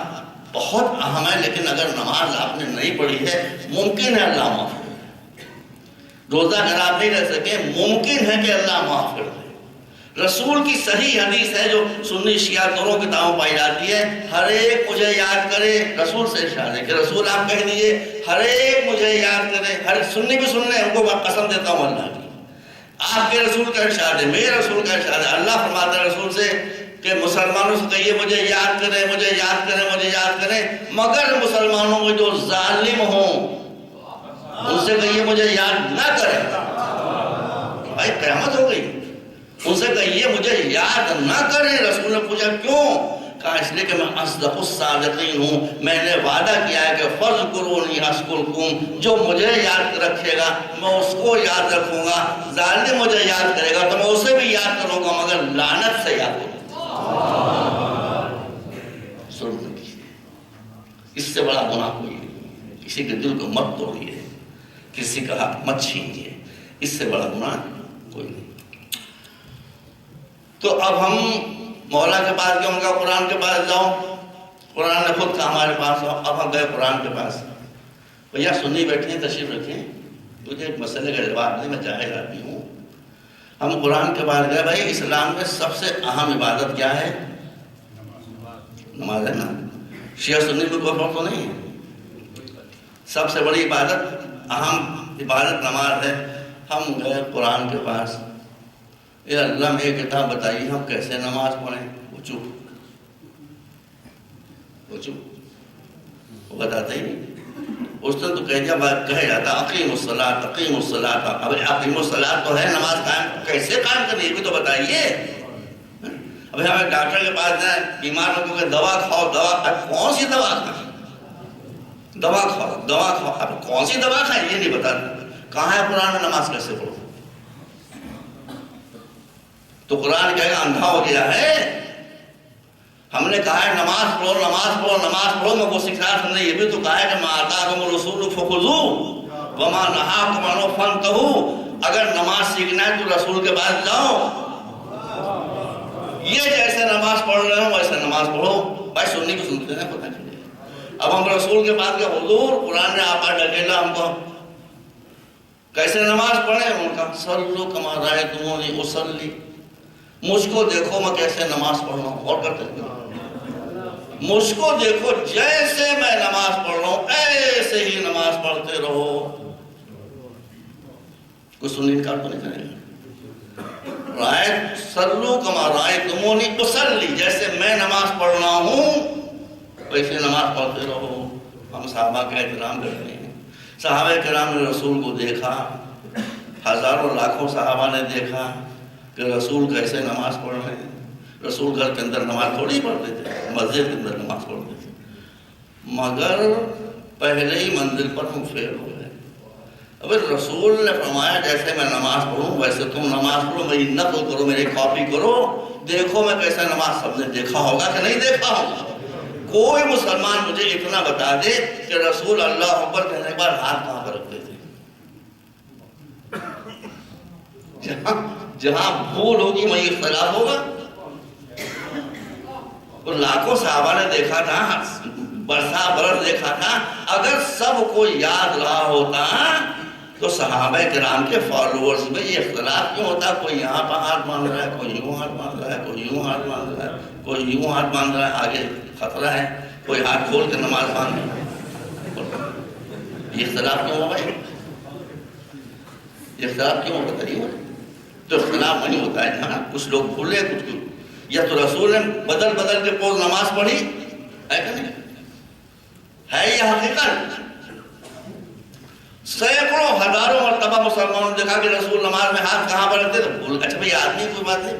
بہت اہم ہے، لیکن اگر نماز آپ نے نہیں پڑھی ہے ممکن ہے اللہ معاف کر دے، روزہ اگر آپ نہیں رہ سکے ممکن ہے کہ اللہ معاف کر دے۔ رسول کی صحیح حدیث ہے جو سنی شیعہ دونوں کتابوں پائی جاتی ہے، ہر ایک مجھے یاد کرے، رسول سے ارشاد ہے کہ رسول آپ کہہ دیجئے ہر ایک مجھے یاد کرے، ہر سنی بھی سن لیں، ان کو قسم دیتا ہوں اللہ کی، آپ کے رسول کا ارشاد ہے، میرے رسول کا ارشاد ہے، اللہ فرماتا ہے رسول سے کہ مسلمانوں سے کہیے مجھے یاد کریں، مجھے یاد کریں، مجھے یاد کریں، مگر مسلمانوں میں جو ظالم ہوں ان سے کہیے مجھے یاد نہ کریں۔ بھائی قیامت ہو گئی، ان سے کہیے مجھے یاد نہ کریں۔ رسول نے پوچھا کیوں؟ کہا اس لیے کہ میں اصدق الصادقین ہوں، میں نے وعدہ کیا ہے کہ فَاذْكُرُونِي أَذْكُرْكُمْ، جو مجھے یاد رکھے گا میں اس کو یاد رکھوں گا، ظالم مجھے یاد کرے گا تو میں اسے بھی یاد کروں گا، مگر لعنت سے یاد کروں گا۔ اس سے بڑا گناہ کوئی نہیں، کسی کے دل کو مت توڑیے، کسی کا حق مت چھینیے، اس سے بڑا گناہ کوئی نہیں۔ تو اب ہم مولا کے پاس گئے، ان کا قرآن کے پاس جاؤ، قرآن نے خود کہا ہمارے پاس آؤ، اب ہم گئے قرآن کے پاس، بھیا سنی بیٹھے ہیں، تشریف رکھیں، تجھے ایک مسئلے کا جواب نہیں، میں جاہل آدمی ہوں۔ ہم قرآن کے پاس گئے، بھائی اسلام میں سب سے اہم عبادت کیا ہے؟ نماز ہے نا، شیعہ سنی میں کوئی فرق تو نہیں ہے، سب سے بڑی عبادت، اہم عبادت نماز ہے۔ ہم گئے قرآن کے پاس، اے اللہ میں ایک کتاب بتائیے ہم کیسے نماز پڑھیں؟ وہ چپ، وہ بتاتا ہی نہیں۔ اس نے تو کہہ دیا، کہہ جاتا اقیم الصلاۃ اقیم الصلاۃ، اب اقیم الصلاۃ تو ہے، نماز قائم کیسے قائم کرنی ہے بھی تو بتائیے۔ ابھی ہمیں ڈاکٹر کے پاس جائیں، بیمار لوگوں کے دوا کھاؤ، دوا کون سی دوا کھائیں؟ دوا کھاؤ، اب کون سی دوا کھائیں یہ نہیں بتا، کہاں ہے قرآن میں نماز کیسے پڑھو؟ تو قرآن کہے گا اندھا ہو گیا ہے، ہم نے کہا ہے نماز پڑھو نماز پڑھو نماز پڑھو، میں وہ سکھا، ہم نے یہ بھی تو کہا ہے کہ ما آتاکم الرسول فخذوہ وما نہاکم عنہ فانتہوا، اگر نماز سیکھنا ہے تو رسول کے پاس جاؤ، یہ جیسے نماز پڑھ رہے ہو ویسے نماز پڑھو۔ بھائی سننی کو سنتے ہیں پتہ چلے، اب ہم رسول کے پاس گئے، حضور قرآن نے آپ ڈکیلا ہم کو، کیسے نماز پڑھیں؟ ان کا صلو کما رأیتمونی اصلی، مجھ کو دیکھو میں کیسے نماز پڑھ رہا ہوں، اور کرتے ہیں مجھ کو دیکھو جیسے میں نماز پڑھ رہا ہوں ایسے ہی نماز پڑھتے رہو۔ کوئی سنی انکار تو نہیں کرے گا، رائت صلو کما رأیتمونی اصلی، جیسے میں نماز پڑھ رہا ہوں ویسے نماز پڑھتے رہو۔ ہم صحابہ کا احترام کرتے ہیں، صحابہ کرام نے رسول کو دیکھا، ہزاروں لاکھوں صحابہ نے دیکھا کہ رسول کیسے نماز پڑھ رہے ہیں۔ رسول گھر کے اندر نماز تھوڑی پڑھتے تھے، مسجد کے اندر نماز پڑھتے تھے، مگر پہلے ہی منزل پر ہم فیل ہو گئے۔ اب رسول نے فرمایا جیسے میں نماز پڑھوں ویسے تم نماز پڑھو، میری نقل کرو، میری کاپی کرو، دیکھو میں کیسے نماز، سب نے دیکھا ہوگا کہ نہیں دیکھا ہوگا؟ کوئی مسلمان مجھے اتنا بتا دے کہ رسول اللہ اکبر کہنے کے بعد ہاتھ کہاں پر رکھتے تھے؟ جہاں بھول ہوگی وہیں اختلاف ہوگا۔ اور لاکھوں صحابہ نے دیکھا تھا، برس دیکھا تھا، اگر سب کو یاد رہا ہوتا تو صحابہ کرام کے فالوورز میں یہ اختلاف کیوں ہوتا؟ کوئی یہاں پر ہاتھ باندھ رہا ہے، کوئی یوں ہاتھ باندھ رہا ہے، کوئی یوں ہاتھ باندھ رہا ہے، کوئی یوں ہاتھ باندھ رہا ہے، آگے خطرہ ہے، کوئی ہاتھ کھول کے نماز باندھ رہا ہے۔ یہ اختلاف کیوں ہوگا؟ یہ اختلاف کیوں ہوتا ہے؟ تو اختلاف نہیں ہوتا ہے جہاں کچھ لوگ بھولے کچھ، یا تو رسول نے بدل کے پوز نماز پڑھی ہے کہ نہیں؟ ہے یہ حقیقت. سینکڑوں ہزاروں مرتبہ مسلمانوں نے دیکھا کہ رسول نماز میں ہاتھ کہاں پر رکھتے تھے. بھول گئے. اچھا بھئی آدمی کوئی بات نہیں,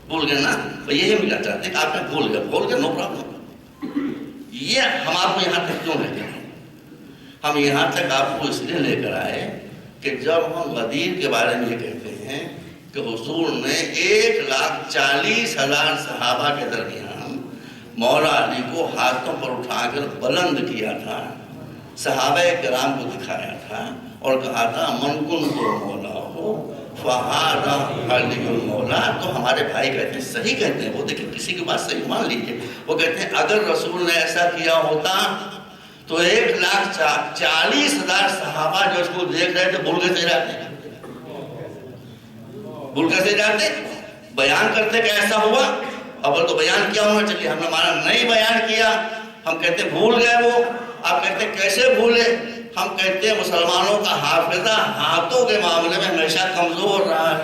بھول گئے نا, یہی ملا چاہتے کہ آپ نے بھول گئے, نو پرابلم. یہ ہم آپ کو یہاں تک کیوں لے گئے؟ ہم یہاں تک آپ کو اس لیے لے کر آئے کہ جب ہم غدیر کے بارے میں یہ کہتے ہیں کہ حضور نے 1,40,000 صحابہ کے درمیان مولا علی کو ہاتھوں پر اٹھا کر بلند کیا تھا, صحابہ کرام کو دکھایا تھا اور کہا تھا من کنت مولا ہو فہذا علی المولا. تو ہمارے بھائی کہتے ہیں, صحیح کہتے ہیں وہ, دیکھیں کسی کی بات صحیح مان لیجیے. وہ کہتے ہیں اگر رسول نے ایسا کیا ہوتا تو 1,40,000 صحابہ جو اس کو دیکھ رہے تھے بھول کیسے جاتے, بیان کرتے کہ ایسا ہوا. اول تو بیان کیا ہونا چاہیے, ہم نے ہمارا نہیں بیان کیا, ہم کہتے بھول گئے وہ. آپ کہتے ہیں کیسے بھولے؟ ہم کہتے ہیں مسلمانوں کا حافظہ ہاتھوں کے معاملے میں ہمیشہ کمزور رہا ہے.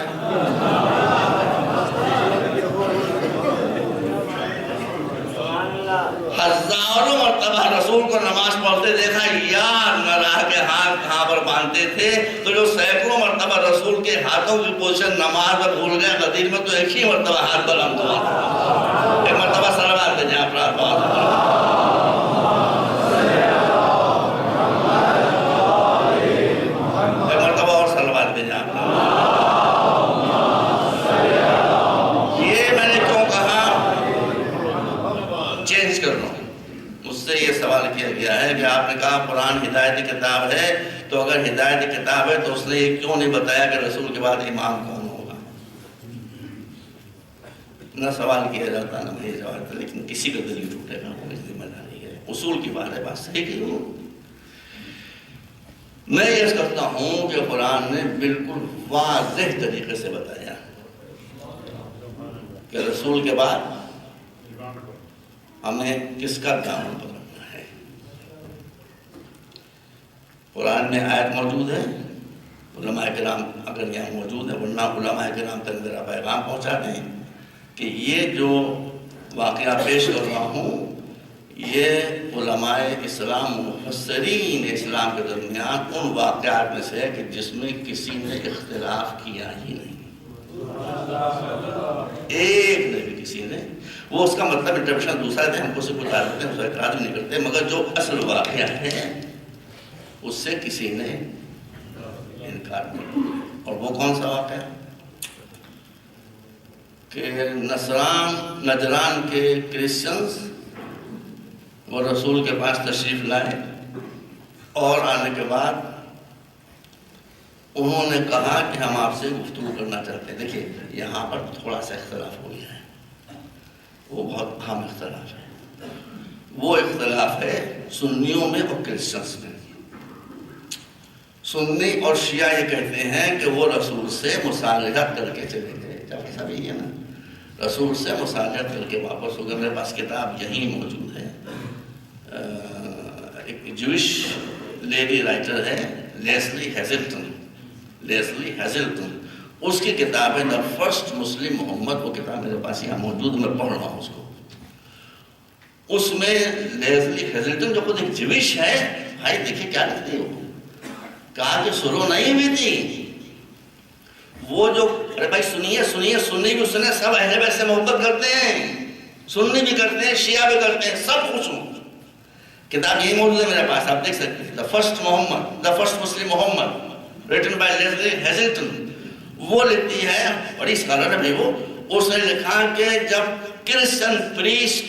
ہزاروں مرتبہ رسول کو نماز پڑھتے دیکھا, یاد نہ رہا کہ ہاتھ کہاں پر باندھتے تھے. تو جو سینکڑوں مرتبہ رسول کے ہاتھوں کی پوزیشن نماز میں بھول گئے, غدیر میں تو ایک ہی مرتبہ ہاتھ بلند ہوا تھا. ایک مرتبہ صلوات دیں آپ کیا ہے کہ آپ نے کہا قرآن ہدایت کی کتاب ہے, تو اگر ہدایت کی کتاب ہے تو اس نے یہ کیوں نہیں بتایا کہ رسول کے بعد امام کون ہوگا؟ نہ سوال کیا جاتا نہ بھیجا جاتا, لیکن کسی کا دل ٹوٹے گا, کوئی ذمہ داری ہے. اصول کی بات ہے, بات صحیح کی ہوں. میں یہ کرتا ہوں کہ قرآن نے بالکل واضح طریقے سے بتایا کہ رسول کے بعد ہمیں کس کا دامن پکڑنا ہے. قرآن میں آیت موجود ہے, علماء کرام اگر یہاں موجود ہے, ورنہ علماء کرام تک میرا پیغام پہنچا دیں کہ یہ جو واقعہ پیش کر رہا ہوں یہ علماء اسلام مفسرین اسلام کے درمیان ان واقعات میں سے ہے کہ جس میں کسی نے اختلاف کیا ہی نہیں, ایک نے بھی کسی نے. وہ اس کا مطلب انٹرپریشن دوسرا ہے, ہم کو سے بتا دیتے ہیں, اس کا اعتراض نہیں کرتے, مگر جو اصل واقعہ ہے اس سے کسی نے انکار نہیں. اور وہ کون سا واقعہ کہ نجران کے کرسچنز وہ رسول کے پاس تشریف لائے اور آنے کے بعد انہوں نے کہا کہ ہم آپ سے گفتگو کرنا چاہتے ہیں. دیکھیے یہاں پر تھوڑا سا اختلاف ہو گیا ہے, وہ بہت اہم اختلاف ہے. وہ اختلاف ہے سنیوں میں اور کرسچنس میں. سنی اور شیعہ یہ کہتے ہیں کہ وہ رسول سے مصالحت کر کے چلے گئے. جب سب یہ ہے نا, رسول سے مصالحت کر کے واپس ہو گئے. میرے پاس کتاب یہیں موجود ہے, ایک جوش لیڈی رائٹر ہے لیسلی ہیزلٹن, اس کی کتاب ہے دا فرسٹ مسلم محمد. وہ کتاب میرے پاس یہاں موجود, میں پڑھ رہا ہوں اس کو. اس میں لیسلی ہیزلٹن جو خود ایک جوش ہے, بھائی دیکھیں کیا لکھتی ہے, کہا کہ شروع نہیں ہوئی تھی وہ جو, ارے بھائی سنیے, سنی بھی سنے, سب اہل بیت سے محبت کرتے ہیں, سنی بھی کرتے ہیں, شیعہ بھی کرتے ہیں, سب خوش ہوں. کتاب یہی موجود ہے میرے پاس, آپ دیکھ سکتے ہیں, the first Muslim Muhammad written by Lesley Hazleton. وہ لکھتی ہے, بڑی اسکالر ہے بھائی وہ. اس نے لکھا کہ جب کرسچن پریسٹ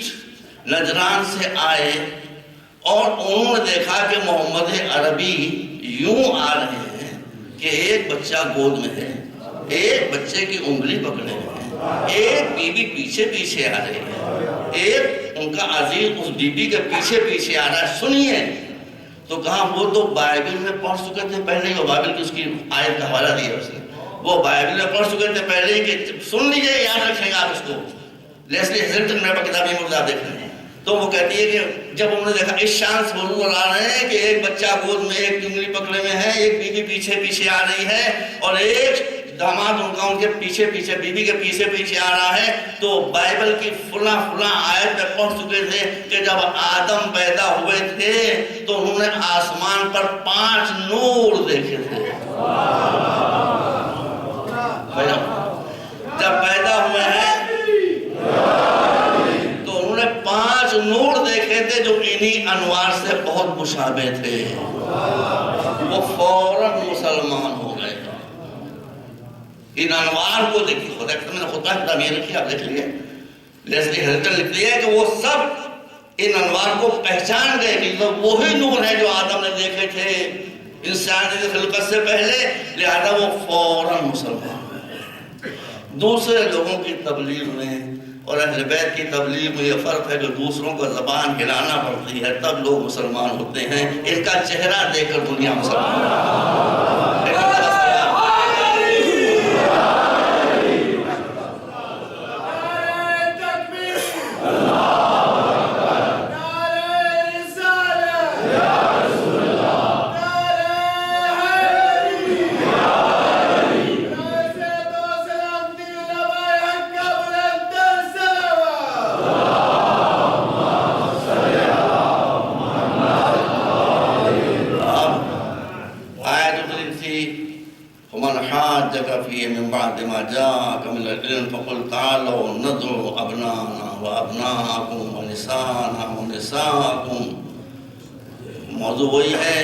نجران سے آئے اور انہوں نے دیکھا کہ محمد عربی یوں آ رہے ہیں کہ ایک بچہ گود میں ہے, ایک بچے کی انگلی پکڑے ہوئے ہیں, ایک بیوی پیچھے آ رہی ہے, ایک ان کا عزیز اس بیوی کے پیچھے آ رہا ہے, سنیے. تو کہا وہ تو بائبل میں پڑھ چکے تھے پہلے ہی, وہ بائبل کی اس کی آیت کا حوالہ دیا اس نے, وہ بائبل میں پڑھ چکے تھے پہلے ہی کہ سن لیجئے, یاد رکھیں گا آپ اس کو. لیسلی ہیزلٹن میرے پاس کتاب موجود آپ دیکھ رہے ہیں. تو وہ کہتی ہے کہ جب انہوں نے دیکھا اس شان سے حضور آ رہے ہیں کہ ایک بچہ گود میں, ایک انگلی پکڑے میں ہے, ایک بیوی پیچھے آ رہی ہے, اور ایک داماد ان کا ان کے پیچھے پیچھے بیوی کے پیچھے پیچھے آ رہا ہے تو بائبل کی فلاں آیت میں پڑھ چکے تھے کہ جب آدم پیدا ہوئے تھے تو انہوں نے آسمان پر 5 نور دیکھے تھے. جب پیدا ہوئے ہیں تو انہوں نے 5 نور دیکھے تھے جو انہی انوار سے بہت مشابہ تھے. وہ فوراً مسلمان ہو گئے. ان انوار کو دیکھیے، خدا میں نے خطبہ کی تعمیر رکھی، آپ دیکھ لیے لیسلی ہیلٹن لکھتی ہے کہ وہ سب ان انوار کو پہچان گئے کہ وہی نور ہے جو آدم نے دیکھے تھے انسان کی خلقت سے پہلے، لہذا وہ فوراً مسلمان ہوئے. دوسرے لوگوں کی تبلیغ میں اور اہل بیت کی تبلیغ میں یہ فرق ہے کہ دوسروں کو زبان ہلانا پڑتی ہے تب لوگ مسلمان ہوتے ہیں. ان کا چہرہ دیکھ کر دنیا مسلمان ہے. من بعد ما جاءك من العلم فقل تعالوا ندعو ابناءنا وابناءكم ونساءنا ونساءكم. موضوع وہی ہے،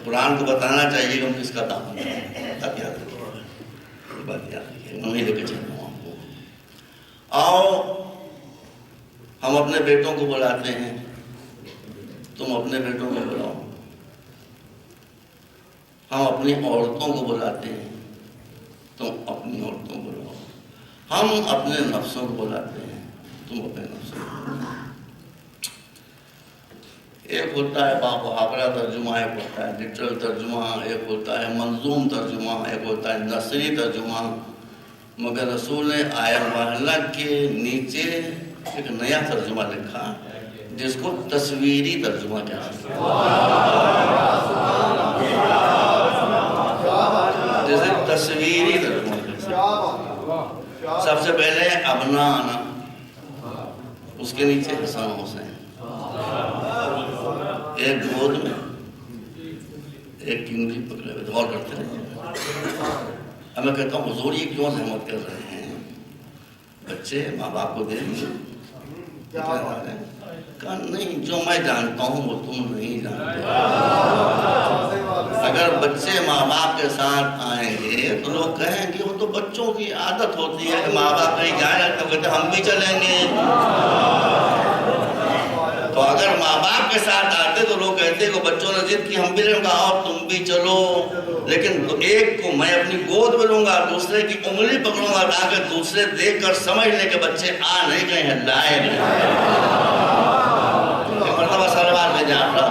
قرآن کو بتانا چاہیے کہ ہم کس کا دامن ہیں. تب یاد رکھیے، بات یاد رکھیے، میں نہیں لے کے چلوں آپ کو. آؤ ہم اپنے بیٹوں کو بلاتے ہیں، تم اپنے بیٹوں کو بلاؤ. ہم اپنی عورتوں کو بلاتے ہیں، تم اپنی عورتوں کو بلاؤ. ہم اپنے نفسوں کو بلاتے ہیں، تم اپنے نفسوں کو بلاؤ. ایک ہوتا ہے باحاورہ ترجمہ، ایک ہوتا ہے لٹرل ترجمہ، ایک ہوتا ہے منظوم ترجمہ، ایک ہوتا ہے نثری ترجمہ. مگر رسول نے آیہ واحدہ کے نیچے ایک نیا ترجمہ لکھا جس کو تصویری ترجمہ کہتے ہیں. جیسے تصویری ترجمہ کہتے ہیں. سب سے پہلے ابنانا، اس کے نیچے حسن حسین، ایک گود میں ایک کنگلی پکڑے ہوئے. غور کرتے رہے. اب میں کہتا ہوں حضور یہ کیوں زحمت کر رہے ہیں؟ بچے ماں باپ کو دے دیں. کہا نہیں، جو میں جانتا ہوں وہ تم نہیں جانتے. اگر بچے ماں باپ کے ساتھ آئیں گے تو لوگ کہیں گے وہ تو بچوں کی عادت ہوتی ہے کہ ماں باپ کہیں جائیں تو کہتے ہم بھی چلیں گے. تو اگر ماں باپ کے ساتھ آتے تو لوگ کہتے کہ بچوں نے ضد کی ہم بھی لیں گا اور تم بھی چلو. لیکن ایک کو میں اپنی گود میں لوں گا، دوسرے کی انگلی پکڑوں گا تاکہ دوسرے دیکھ کر سمجھ لیں کہ بچے آ نہیں گئے ہیں، لائے نہیں. مرتبہ سلوات میں جان رہا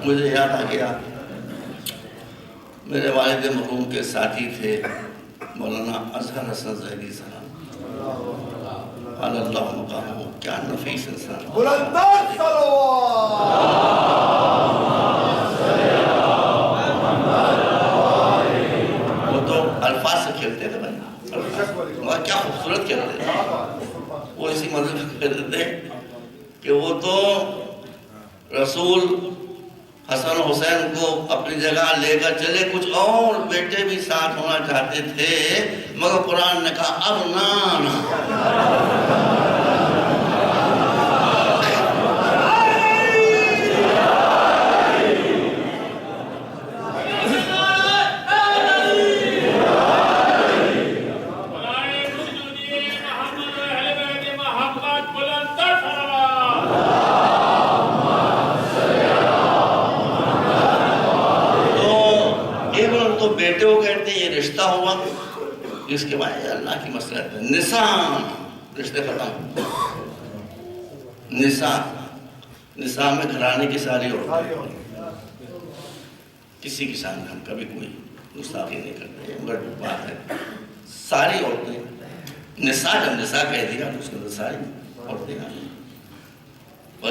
مجھے یاد آ گیا، میرے والد مرحوم کے ساتھی تھے مولانا اظہر حسن زہری صاحب، اللہ مقامہ. کیا نفیس انسان، بلندان صلوات. وہ تو الفاظ سے کھیلتے تھے بھائی، کیا خوبصورت کھیلتے تھے. وہ اسی مدد میں کہتے تھے کہ وہ تو رسول حسن حسین کو اپنی جگہ لے کر چلے، کچھ اور بیٹے بھی ساتھ ہونا چاہتے تھے مگر قرآن نے کہا اب نانا. بیٹے کو کہتے ہیں یہ رشتہ ہوا، اس کے بعد اللہ کی مسئلہ ہے. نساء، رشتے ختم. نساء میں گھرانے کی ساری عورتیں، کسی کی شان ہم کبھی کوئی گستاخی نہیں کرتے مگر بات ہے ساری عورتیں. نساء جب نساء کہہ دیا تو اس کے اندر ساری عورتیں آ گئی.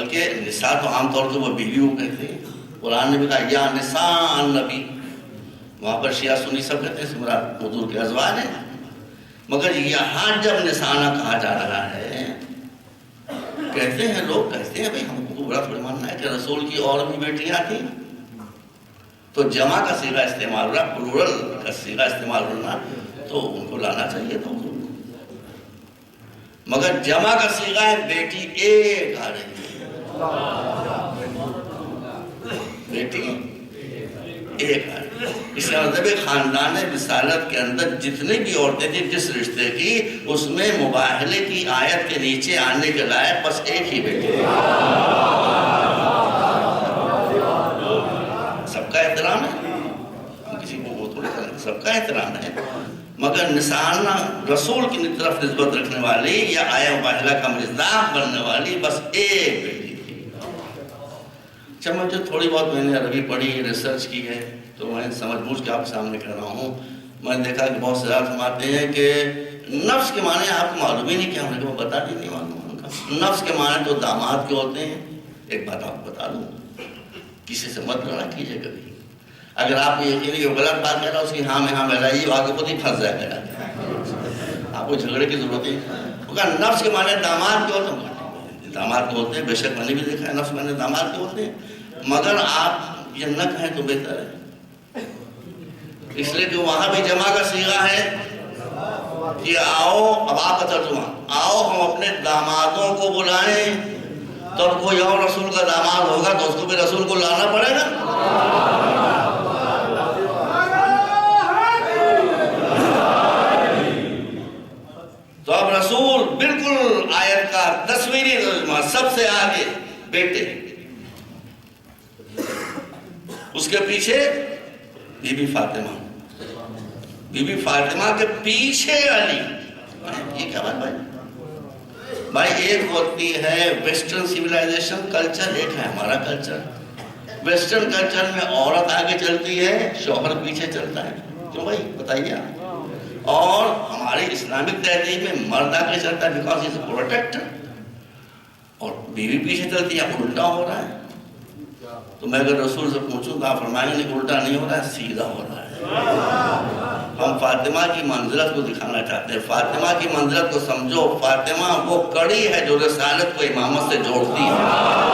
بلکہ نساء تو عام طور پہ وہ بیوی کو کہتے ہیں. قرآن نے بھی کہا یا نساء النبی. وہاں پر شیعہ سنی سب کہتے ہیں اس مراد حضور کے ازواج ہیں. مگر یہاں جب نسانہ کہا جا رہا ہے، کہتے ہیں لوگ کہتے ہیں بھئی ہم کو بڑا تھوڑی ماننا ہے کہ رسول کی اور بھی بیٹیاں تھیں، تو جمع کا صیغہ استعمال ہو رہا، پلورل کا صیغہ استعمال ہو رہا، تو ان کو لانا چاہیے تھا حضور کو. مگر جمع کا صیغہ ہے بیٹی ایک آ رہی ہے، بیٹی ایک آ رہی ہے. اس کا مطلب خاندان رسالت کے اندر جتنی بھی عورتیں تھیں جس رشتے کی، اس میں مباہلے کی آیت کے نیچے آنے کے لائق بس ایک ہی بیٹی ہے. سب کا احترام ہے، ہم کسی کو وہ تھوڑے کریں، سب کا احترام ہے. مگر نسانہ رسول کی طرف نسبت رکھنے والی یا آیا مباہلہ کا مصداق بننے والی بس ایک بیٹی تھی. اچھا مجھے تھوڑی بہت میں نے عربی پڑھی، ریسرچ کی ہے، تو میں سمجھ بوجھ کے آپ کے سامنے کر رہا ہوں. میں نے دیکھا کہ بہت سے حضرات فرماتے ہیں کہ نفس کے معنی آپ کو معلوم ہی نہیں، کیا ہم نے بتا دی نہیں معلوم ان کا. نفس کے معنی تو داماد کے ہوتے ہیں. ایک بات آپ کو بتا دوں، کسی سے مت لڑا کیجیے کبھی. اگر آپ کو یقین ہے کہ غلط بات کہہ رہا اس کی ہاں میں ہاں ملائیے، وہ آگے خود ہی پھنس جائے گا. آپ کو جھگڑے کی ضرورت ہے. نفس کے معنی داماد کے ہوتے ہیں، داماد کے ہوتے ہیں. بے شک میں نے بھی دیکھا ہے نفس میں نے داماد کے ہوتے ہیں. مگر آپ یہ نہ کہیں تو بہتر ہے، اس لیے کہ وہاں بھی جمع کا صیغہ ہے کہ آؤ. اب آپ کا ترجمہ، آؤ ہم اپنے دامادوں کو بلائیں. تو اب کوئی اور رسول کا داماد ہوگا تو اس کو بھی رسول کو لانا پڑے گا. تو اب رسول بالکل آیت کا تصویری ترجمہ سب سے آگے بیٹے، اس کے پیچھے بی بی فاطمہ، بی بی فاطمہ کے پیچھے علی. یہ کیا بات بھائی ایک ہوتی ہے ویسٹرن سیولائزیشن کلچر، ایک ہے ہمارا کلچر. ویسٹرن کلچر میں عورت آگے چلتی ہے، شوہر پیچھے چلتا ہے. کیوں بھائی بتائیے آپ. اور ہماری اسلامک تہذیب میں مرد آگے چلتا ہے بیکاز از اے پروٹیکٹر، اور بیوی پیچھے چلتی ہے. الٹا ہو رہا ہے. تو میں اگر رسول سے پوچھوں تو آپ فرمائیں گے الٹا نہیں ہو رہا ہے، سیدھا ہو رہا ہے. ہم فاطمہ کی منزلت کو دکھانا چاہتے ہیں. فاطمہ کی منزلت کو سمجھو. فاطمہ وہ کڑی ہے جو رسالت کو امامت سے جوڑتی ہے.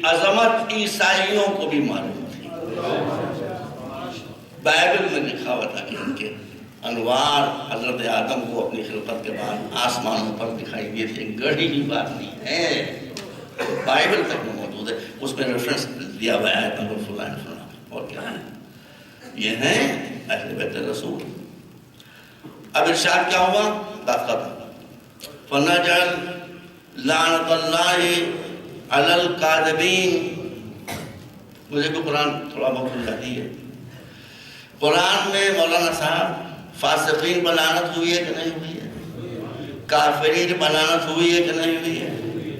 عظمت عیسائیوں کو بھی معلوم تھی. بائبل میں لکھا ہوا تھا کہ ان کے انوار حضرت آدم کو اپنی خلقت کے بعد آسمانوں پر دکھائی دیے تھے. گڑھی کی بات نہیں ہے، بائبل تک میں موجود ہے. اس میں ریفرنس دیا ہوا ہے نمبر فلان. اور کیا ہے؟ یہ ہیں اہل بیت رسول. اب ارشاد کیا ہوا؟ بات ختم. فنجعل لعنت اللہ علی الکاذبین. مجھے کو قرآن تھوڑا بہت بجاتی ہے. قرآن میں مولانا صاحب فاسقین پر لعنت ہوئی ہے کہ نہیں ہوئی ہے؟ کافرین پر لعنت ہوئی ہے کہ نہیں ہوئی ہے؟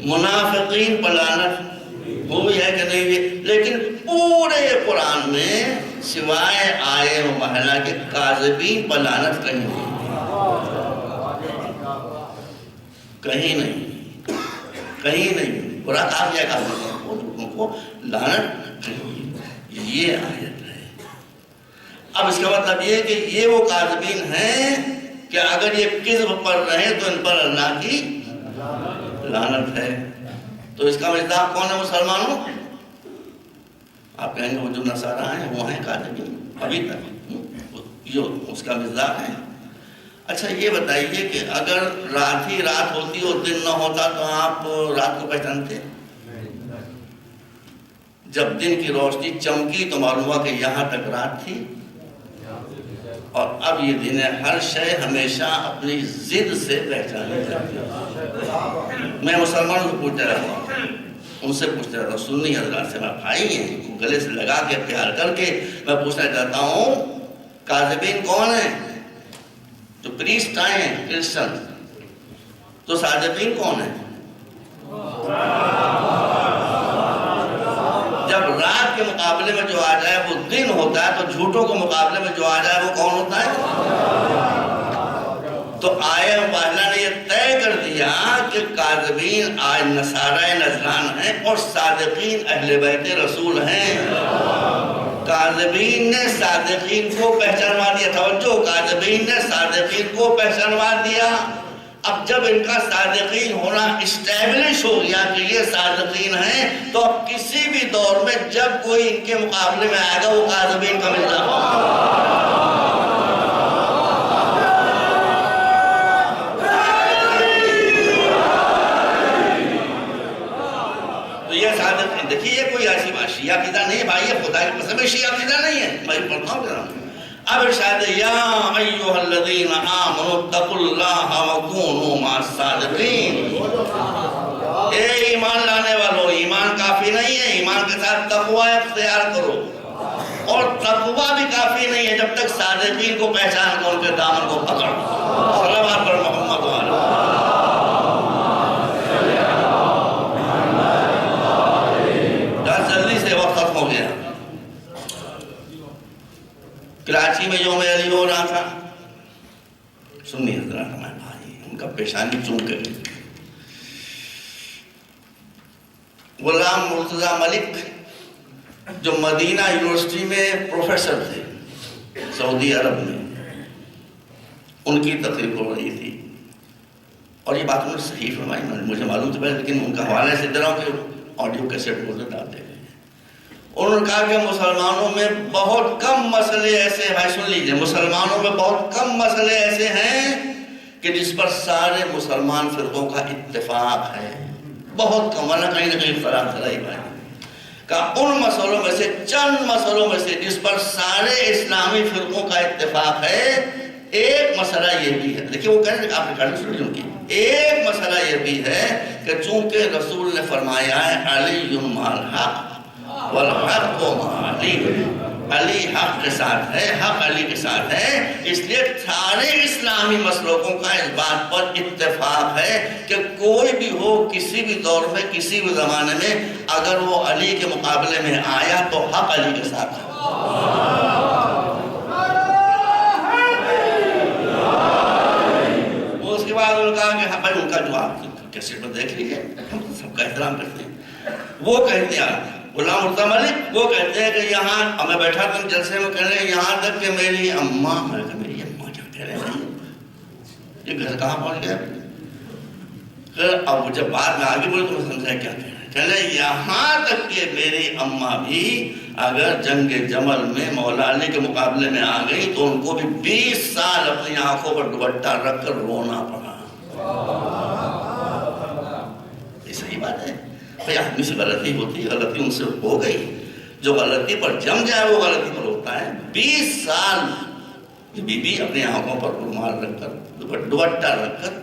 منافقین پر لعنت ہوئی ہے کہ نہیں ہوئی ہے؟ لیکن پورے قرآن میں سوائے آئے و محلہ کے کاذبین پر لعنت کہیں نہیں، کہیں نہیں، کہیں نہیں. برا کہا گیا کافروں کو لعنت. یہ آیت ہے. اب اس کا مطلب یہ کہ یہ وہ کاذبین ہیں کہ اگر یہ کذب پر رہے تو ان پر اللہ کی لعنت ہے. تو اس کا مصداق کون ہے مسلمانوں؟ آپ کہیں گے وہ جو نصارہ ہیں وہ ہیں کاذبین ابھی تک، جو اس کا مصداق ہے. اچھا یہ بتائیے کہ اگر رات ہی رات ہوتی اور دن نہ ہوتا تو آپ رات کو پہچانتے؟ جب دن کی روشنی چمکی تو معلوم ہوا کہ یہاں تک رات تھی، اور اب یہ دن ہے. ہر شے ہمیشہ اپنی ضد سے پہچانی جاتی ہے. میں مسلمانوں سے پوچھتا رہتا ہوں، ان سے پوچھتا رہتا ہوں، سنی حضرات سے، میں بھائی ہیں گلے سے لگا کے پیار کر کے میں پوچھنا چاہتا ہوں کاذبین کون ہیں؟ جو پریسٹ آئے ہیں کرسچن. تو صادقین کون ہیں؟ جب رات کے مقابلے میں جو آ جائے وہ دن ہوتا ہے، تو جھوٹوں کے مقابلے میں جو آ جائے وہ کون ہوتا ہے؟ تو آیہ مبارکہ نے یہ طے کر دیا کہ کاذبین آج نصارہ نجران ہیں اور صادقین اہل بیت رسول ہیں. کاذبین نے صادقین کو پہچانوا دیا. توجہ، کاذبین نے صادقین کو پہچانوا دیا. اب جب ان کا صادقین ہونا اسٹیبلش ہو گیا کہ یہ صادقین ہیں، تو اب کسی بھی دور میں جب کوئی ان کے مقابلے میں آئے گا وہ کاذبین کا ملتا ہوگا. دیکھیے یہ کوئی ایسی بات شیعہ عقیدہ نہیں ہے بھائی، یہ خدا کی قسم ہے شیعہ عقیدہ نہیں ہے. میں پڑھتا ہوں ذرا. اب ارشاد یا ایھا الذین آمنوا اتقوا اللہ وکونوا مع الصادقین. اے ایمان لانے والو، ایمان کافی نہیں ہے، ایمان کے ساتھ تقوی اختیار کرو. اور تقوی بھی کافی نہیں ہے جب تک صادقین کو پہچان کر ان کے دامن کو پکڑ. صلوات پر محمد وعلی. ہو گیا. کراچی میں یوم علی ہو رہا تھا. سنیے حضرات ہمارے بھائی، ان کا پیشانی چوم کے غلام مرتضی ملک جو مدینہ یونیورسٹی میں پروفیسر تھے سعودی عرب میں، ان کی تقریر ہو رہی تھی. اور یہ بات انہوں نے صحیح فرمائی، مجھے معلوم تھا لیکن ان کا حوالہ سے دے رہا ہوں کہ آڈیو کیسٹ کو ڈالتے ہیں. انہوں نے کہا کہ مسلمانوں میں بہت کم مسئلے ایسے ہیں، بھائی سن لیجئے، مسلمانوں میں بہت کم مسئلے ایسے ہیں کہ جس پر سارے مسلمان فرقوں کا اتفاق ہے. بہت کم، ورنہ کہیں نہ کہیں اختلاف تھا ہی بھائی. کہا ان مسئلوں میں سے، چند مسئلوں میں سے جس پر سارے اسلامی فرقوں کا اتفاق ہے، ایک مسئلہ یہ بھی ہے. دیکھیے وہ کہہ رہے ہیں، آپ ریکارڈنگ سن لیجئے ان کی. ایک مسئلہ یہ بھی ہے کہ چونکہ رسول نے فرمایا ہے علی مع الحق والحق مع علی، علی حق کے ساتھ ہے، حق علی کے ساتھ ہے، اس لیے سارے اسلامی مسلکوں کا اس بات پر اتفاق ہے کہ کوئی بھی ہو، کسی بھی دور میں، کسی بھی زمانے میں، اگر وہ علی کے مقابلے میں آیا تو حق علی کے ساتھ ہے. اس کے بعد انہوں نے کہا کہ بھائی ان کا جو آپ کیسٹ میں دیکھ لیجیے، ہم سب کا احترام کرتے ہیں. وہ کہتے ہیں غلام مرتضی ملک، وہ کہتے ہیں کہ یہاں میں بیٹھا تھا جلسے میں، کہہ رہے ہیں یہاں تک کہ میری اماں، میں نے کہا میری اماں کیا کہہ رہے ہیں، یہ گھر کہاں پہنچ گیا؟ پھر اب جب بعد میں آگے بولے تو میں سمجھا کیا کہہ رہے ہیں. کہہ رہے یہاں تک کہ میری اماں بھی اگر جنگ جمل میں مولا علی کے مقابلے میں آ گئی تو ان کو بھی 20 سال اپنی آنکھوں پر دوپٹہ رکھ کر رونا پڑا. یہ صحیح بات ہے بھئی، آدمی سے غلطی ہوتی، غلطی ان سے ہو گئی، جو غلطی پر جم جائے وہ غلطی پر ہوتا ہے. 20 سال بی بی اپنی آنکھوں پر رومال رکھ کر، دوپٹہ رکھ کر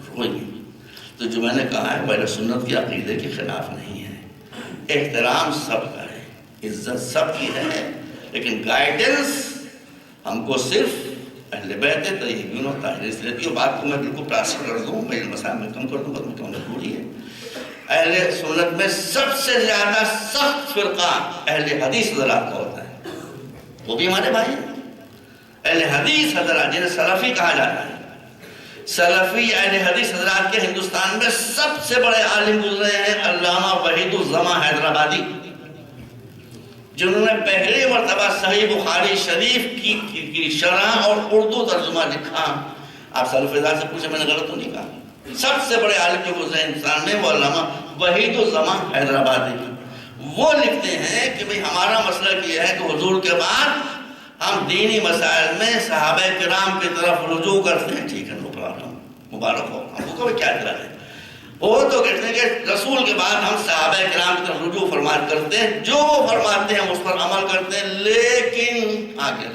روئی. تو جو میں نے کہا ہے اہل سنت کی عقیدے کے خلاف نہیں ہے. احترام سب کا ہے، عزت سب کی ہے، لیکن گائیڈنس ہم کو صرف اہل بیت طیبین و طاہرین سے لیتی ہے. بات کو میں بالکل پلاسٹر کر دوں، میں مسائل میں کم کر دوں، بس میں کم مجبوری ہے. اہل سنت میں سب سے زیادہ سخت فرقہ اہل حدیث حضرات کا ہوتا ہے، وہ بھی ہمارے بھائی ہیں. اہل حدیث حضرات جنہیں سلفی کہا جاتا ہے، سلفی اہل حدیث حضرات کے ہندوستان میں سب سے بڑے عالم گزرے ہیں علامہ وحید الزماں حیدرآبادی، جنہوں نے پہلی مرتبہ صحیح بخاری شریف کی شرح اور اردو ترجمہ لکھا. آپ سلف ازاد سے پوچھیں، میں نے غلط تو نہیں کہا. سب سے بڑے عالم جو گزرے ہندوستان میں وہ علامہ وحید الزماں حیدرآبادی. وہ لکھتے ہیں کہ بھئی ہمارا مسئلہ یہ ہے کہ حضور کے بعد ہم دینی مسائل میں صحابہ کرام کی طرف رجوع کرتے ہیں. ٹھیک ہے، نو پرابلم، مبارک ہو، ہم کو کبھی کیا اعتراض ہے. وہ تو کہتے ہیں کہ رسول کے بعد ہم صحابہ کرام کی طرف رجوع فرمات کرتے ہیں، جو وہ فرماتے ہیں اس پر عمل کرتے ہیں، لیکن آگے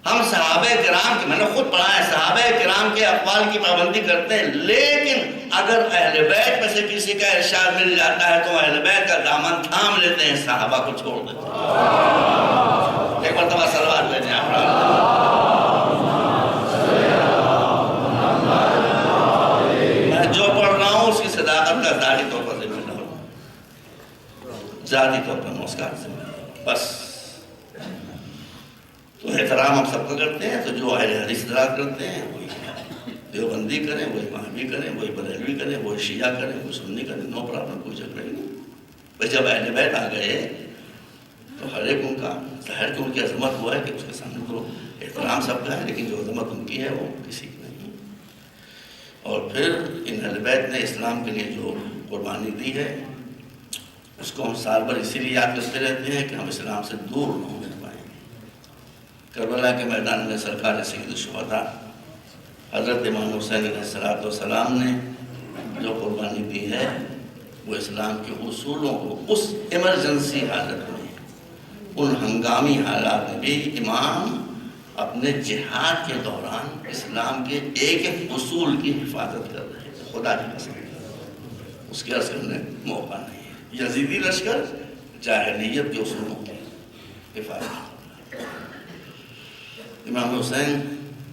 ہم صحابہ کرام کے، میں نے خود پڑھا ہے، صحابہ کرام کے اقوال کی پابندی کرتے ہیں، لیکن اگر اہل بیت میں سے کسی کا ارشاد مل جاتا ہے تو اہل بیت کا دامن تھام لیتے ہیں، صحابہ کو چھوڑ دیتے ہیں. ایک مرتبہ صلوات تو احترام ہم سب کا کرتے ہیں، تو جو اہل حدیث دراد کرتے ہیں وہی دیوبندی کریں، وہی وہابی کریں، وہی بریلوی کریں، وہی شیعہ کریں، وہی سنی کریں، نو پرابلم، کوئی جھگڑا ہی نہیں۔ بس جب اہل بیت آ گئے تو ہر ایک ان کا ظاہر کہ ان کی عظمت ہوا ہے کہ اس کے سامنے تو احترام سب کا ہے، لیکن جو عظمت ان کی ہے وہ کسی کی نہیں۔ اور پھر ان اہل بیت نے اسلام کے لیے جو قربانی دی ہے اس کو ہم سال بھر اسی لیے یاد کرتے رہتے ہیں کہ ہم اسلام سے دور نہ ہونے پائیں۔ کربلا کے میدان میں سرکار سید الشہداء حضرت امام حسین علیہ السلام نے جو قربانی دی ہے وہ اسلام کے اصولوں کو اس ایمرجنسی حالت میں، ان ہنگامی حالات میں بھی امام اپنے جہاد کے دوران اسلام کے ایک ایک اصول کی حفاظت کر رہے ہیں۔ خدا کی قسم اس کے عرض کرنے موقع نہیں ہے۔ یزیدی لشکر جاہلیت کے اصولوں کی حفاظت۔ امام حسین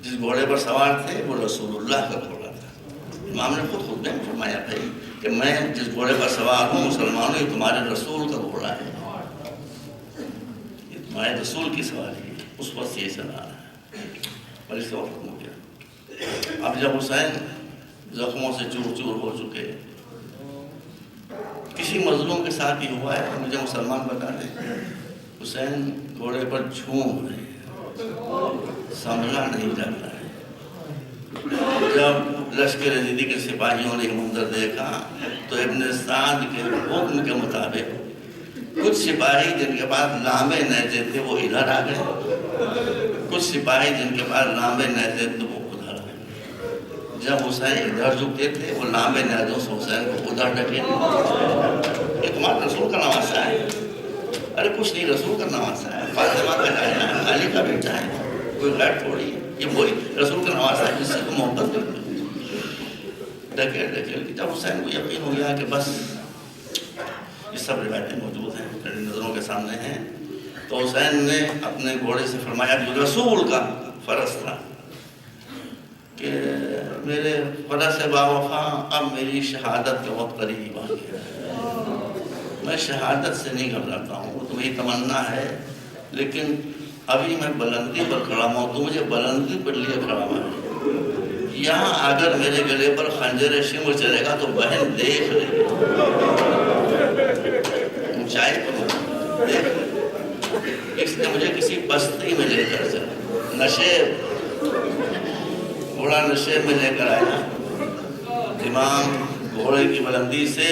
جس گھوڑے پر سوار تھے وہ رسول اللہ کا گھوڑا تھا۔ امام نے خود خطبے میں فرمایا بھائی کہ میں جس گھوڑے پر سوار ہوں مسلمانوں، یہ تمہارے رسول کا گھوڑا ہے، یہ تمہارے رسول کی سواری ہے، اس وقت یہ چلا رہا ہے۔ اور اس کا وقت ختم ہو گیا۔ اب جب حسین زخموں سے چور چور ہو چکے، کسی مظلوم کے ساتھ ہی ہوا ہے، مجھے مسلمان بتا دیں، حسین گھوڑے پر جھوم رہے ہیں، سنبھلا نہیں جاتا ہے۔ جب لشکر یزیدی کے سپاہیوں نے منظر دیکھا تو ابن سعد کے حکم کے مطابق کچھ سپاہی جن کے پاس لامے نیزے تھے وہ ادھر آ گئے، کچھ سپاہی جن کے پاس لامے نیزے تھے وہ ادھر آ گئے۔ جب حسین ادھر جھکتے تھے وہ لامے نیزوں سے حسین کو ادھر ڈھکیلتے تھے۔ یہ تمہارا رسول کا نواسہ ہے؟ ارے کچھ نہیں، رسول کا نواسہ ہے، فاطمہ کا جایا ہے، علی کا بیٹا ہے، کوئی غیر تھوڑی ہے، یہ وہی رسول کا نواسہ ہے جس سے کو محبت کرتے ہیں۔ ڈھکیل کے جب حسین کو یقین ہو گیا کہ بس یہ سب روایتیں موجود ہیں، میری نظروں کے سامنے ہیں، تو حسین نے اپنے گھوڑے سے فرمایا، جو رسول کا فرض تھا کہ میرے فرض سے باوفا اب میری شہادت کا وقت قریب آ گیا، میں شہادت سے نہیں گھبراتا ہوں، وہ تو میری تمنا ہے، لیکن ابھی میں بلندی پر کھڑا ہوں، تو مجھے بلندی پر لیے کھڑا ہوا ہے، یہاں اگر میرے گلے پر خنجر شمر چلے گا تو بہن دیکھ رہی اونچائی پر دیکھ رہی، اس نے مجھے کسی بستی میں لے کر چلا، نشیب گھوڑا نشیب میں لے کر آیا۔ امام گھوڑے کی بلندی سے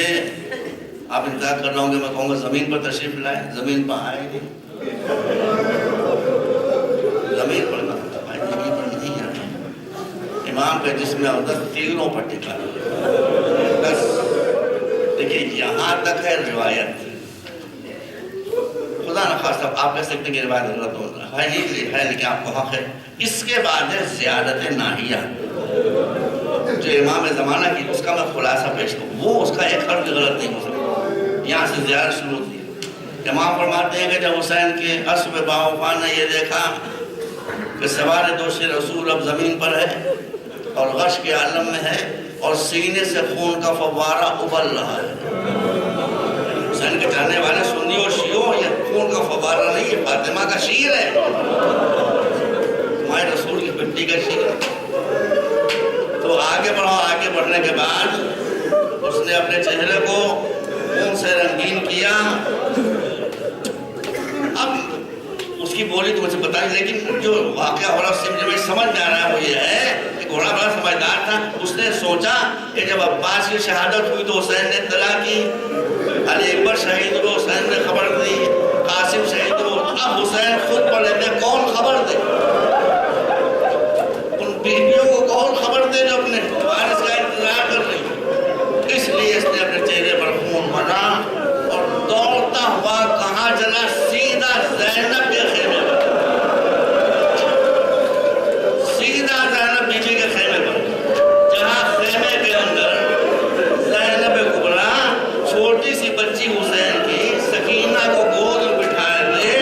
آپ انتظار کر رہا ہوں کہ میں کہوں گا زمین پر تشریف لائے، زمین پر آئے نہیں، زمین پر نہ زمین پر نہیں آئے۔ امام کا جسم اقدس تیروں پر ٹکا، بس دیکھیے یہاں تک ہے روایت، خدا نخواستہ آپ کہہ سکتے ہیں کہ روایت غلط ہو رہا ہے، یہ ہے لیکن آپ کو حق ہے۔ اس کے بعد ہے زیادت ناہیہ جو امام زمانہ کی، اس کا میں خلاصہ پیش کروں، وہ اس کا ایک حرف غلط نہیں ہو سکتا، یہاں سے زیادت شروع ہوتی ہے۔ امام فرماتے ہیں کہ جب حسین کے اسب باوفا نے یہ دیکھا کہ سوار دوش رسول اب زمین پر ہے اور غش کے عالم میں ہے اور سینے سے خون کا فوارہ ابل رہا ہے، حسین کے چاہنے والے سنی اور شیعوں، یہ خون کا فوارہ نہیں، یہ فاطمہ کا شیر ہے، ہمارے رسول کی بیٹی کا شیر ہے۔ تو آگے بڑھا، آگے بڑھنے کے بعد اس نے اپنے چہرے کو خون سے رنگین کیا۔ اب اس کی بولی تو مجھے پتا نہیں، لیکن جو واقعہ ہو رہا اس سے مجھے سمجھ میں آ رہا ہے وہ یہ ہے کہ گھوڑا بڑا سمجھدار تھا، اس نے سوچا کہ جب عباس کی شہادت ہوئی تو حسین نے اطلاع کی، علی اکبر شہید ہو حسین نے خبر دی، قاسم شہید ہو، اب حسین خود پڑھے میں کون خبر دے، ان بیویوں کو کون خبر دے جو اپنے وارث کا انتظار کر رہی، اس لیے اس نے اپنے چہرے پر خون بنا اور دوڑتا ہوا کہاں چلا، سیدھا زینب کے خیمے پر، سیدھا زینب بیوی کے خیمے پر، جہاں خیمے کے اندر زینب کبریٰ چھوٹی سی بچی حسین کی سکینہ کو گود میں بٹھائے ہوئے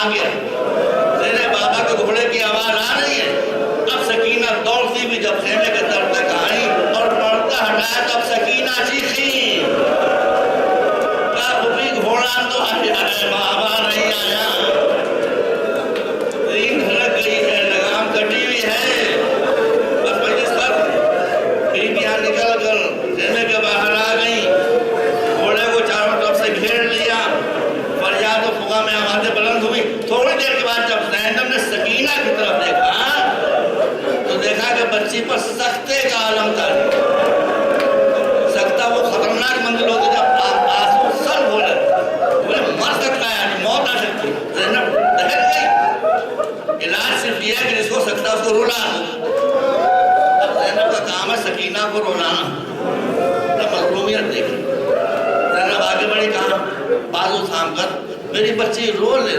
آ گیا، تیرے بابا کے گھوڑے کی آواز آ رہی ہے۔ اب سکینہ دوڑتی بھی جب خیمے کے در تک آئی اور پردہ ہٹایا تو اب سکینہ چیخی، کہا بھوپی گھوڑا تو آیا ہے، بابا نہیں آیا، رین دھڑک گئی ہے، لگام کٹی ہوئی ہے۔ بس مجلس پر بیویاں نکل کر خیمے کے باہر آ گئیں، گھوڑے کو چاروں طرف سے گھیر لیا، فریاد و فغاں میں آوازیں بلند ہوئی۔ تھوڑی دیر کے بعد جب زینب نے سکینہ کی طرف دیکھا تو دیکھا کہ بچی پر سختے کا عالم تھا۔ سکتہ وہ خطرناک منزل ہوتی جب آنسو سر بولے مر سکتا ہے، موت آ سکتی۔ زینب دہل گئی، علاج صرف یہ ہے کہ جس کو سکتا اس کو رولا۔ اب زینب کا کام ہے سکینہ کو رولانا، مظلومیت دیکھی۔ زینب آگے بڑھی، کہا بازو تھام کر میری بچی رو لے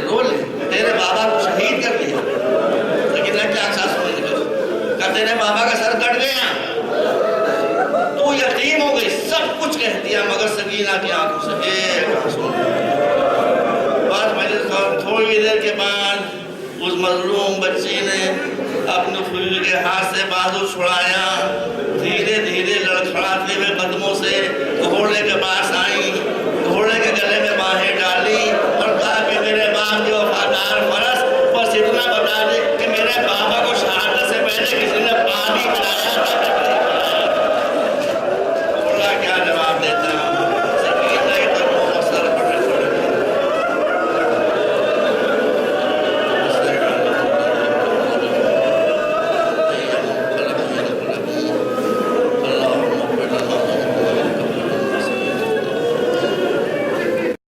تیرے بابا کو شہید کر دیا۔ لیکن کیا احساس ہونے لگا کہ تیرے بابا کا سر کٹ گیا، تو یتیم ہو گئی، سب کچھ کہہ دیا مگر سکینہ کی آنکھوں سے ایک آنسو۔ بات مجلس اور تھوڑی دیر کے بعد اس مظلوم بچی نے اپنے پھول کے ہاتھ سے بازو چھڑایا، دھیرے دھیرے لڑکھڑاتے ہوئے قدموں سے گھوڑے کے پاس آئی، گھوڑے کے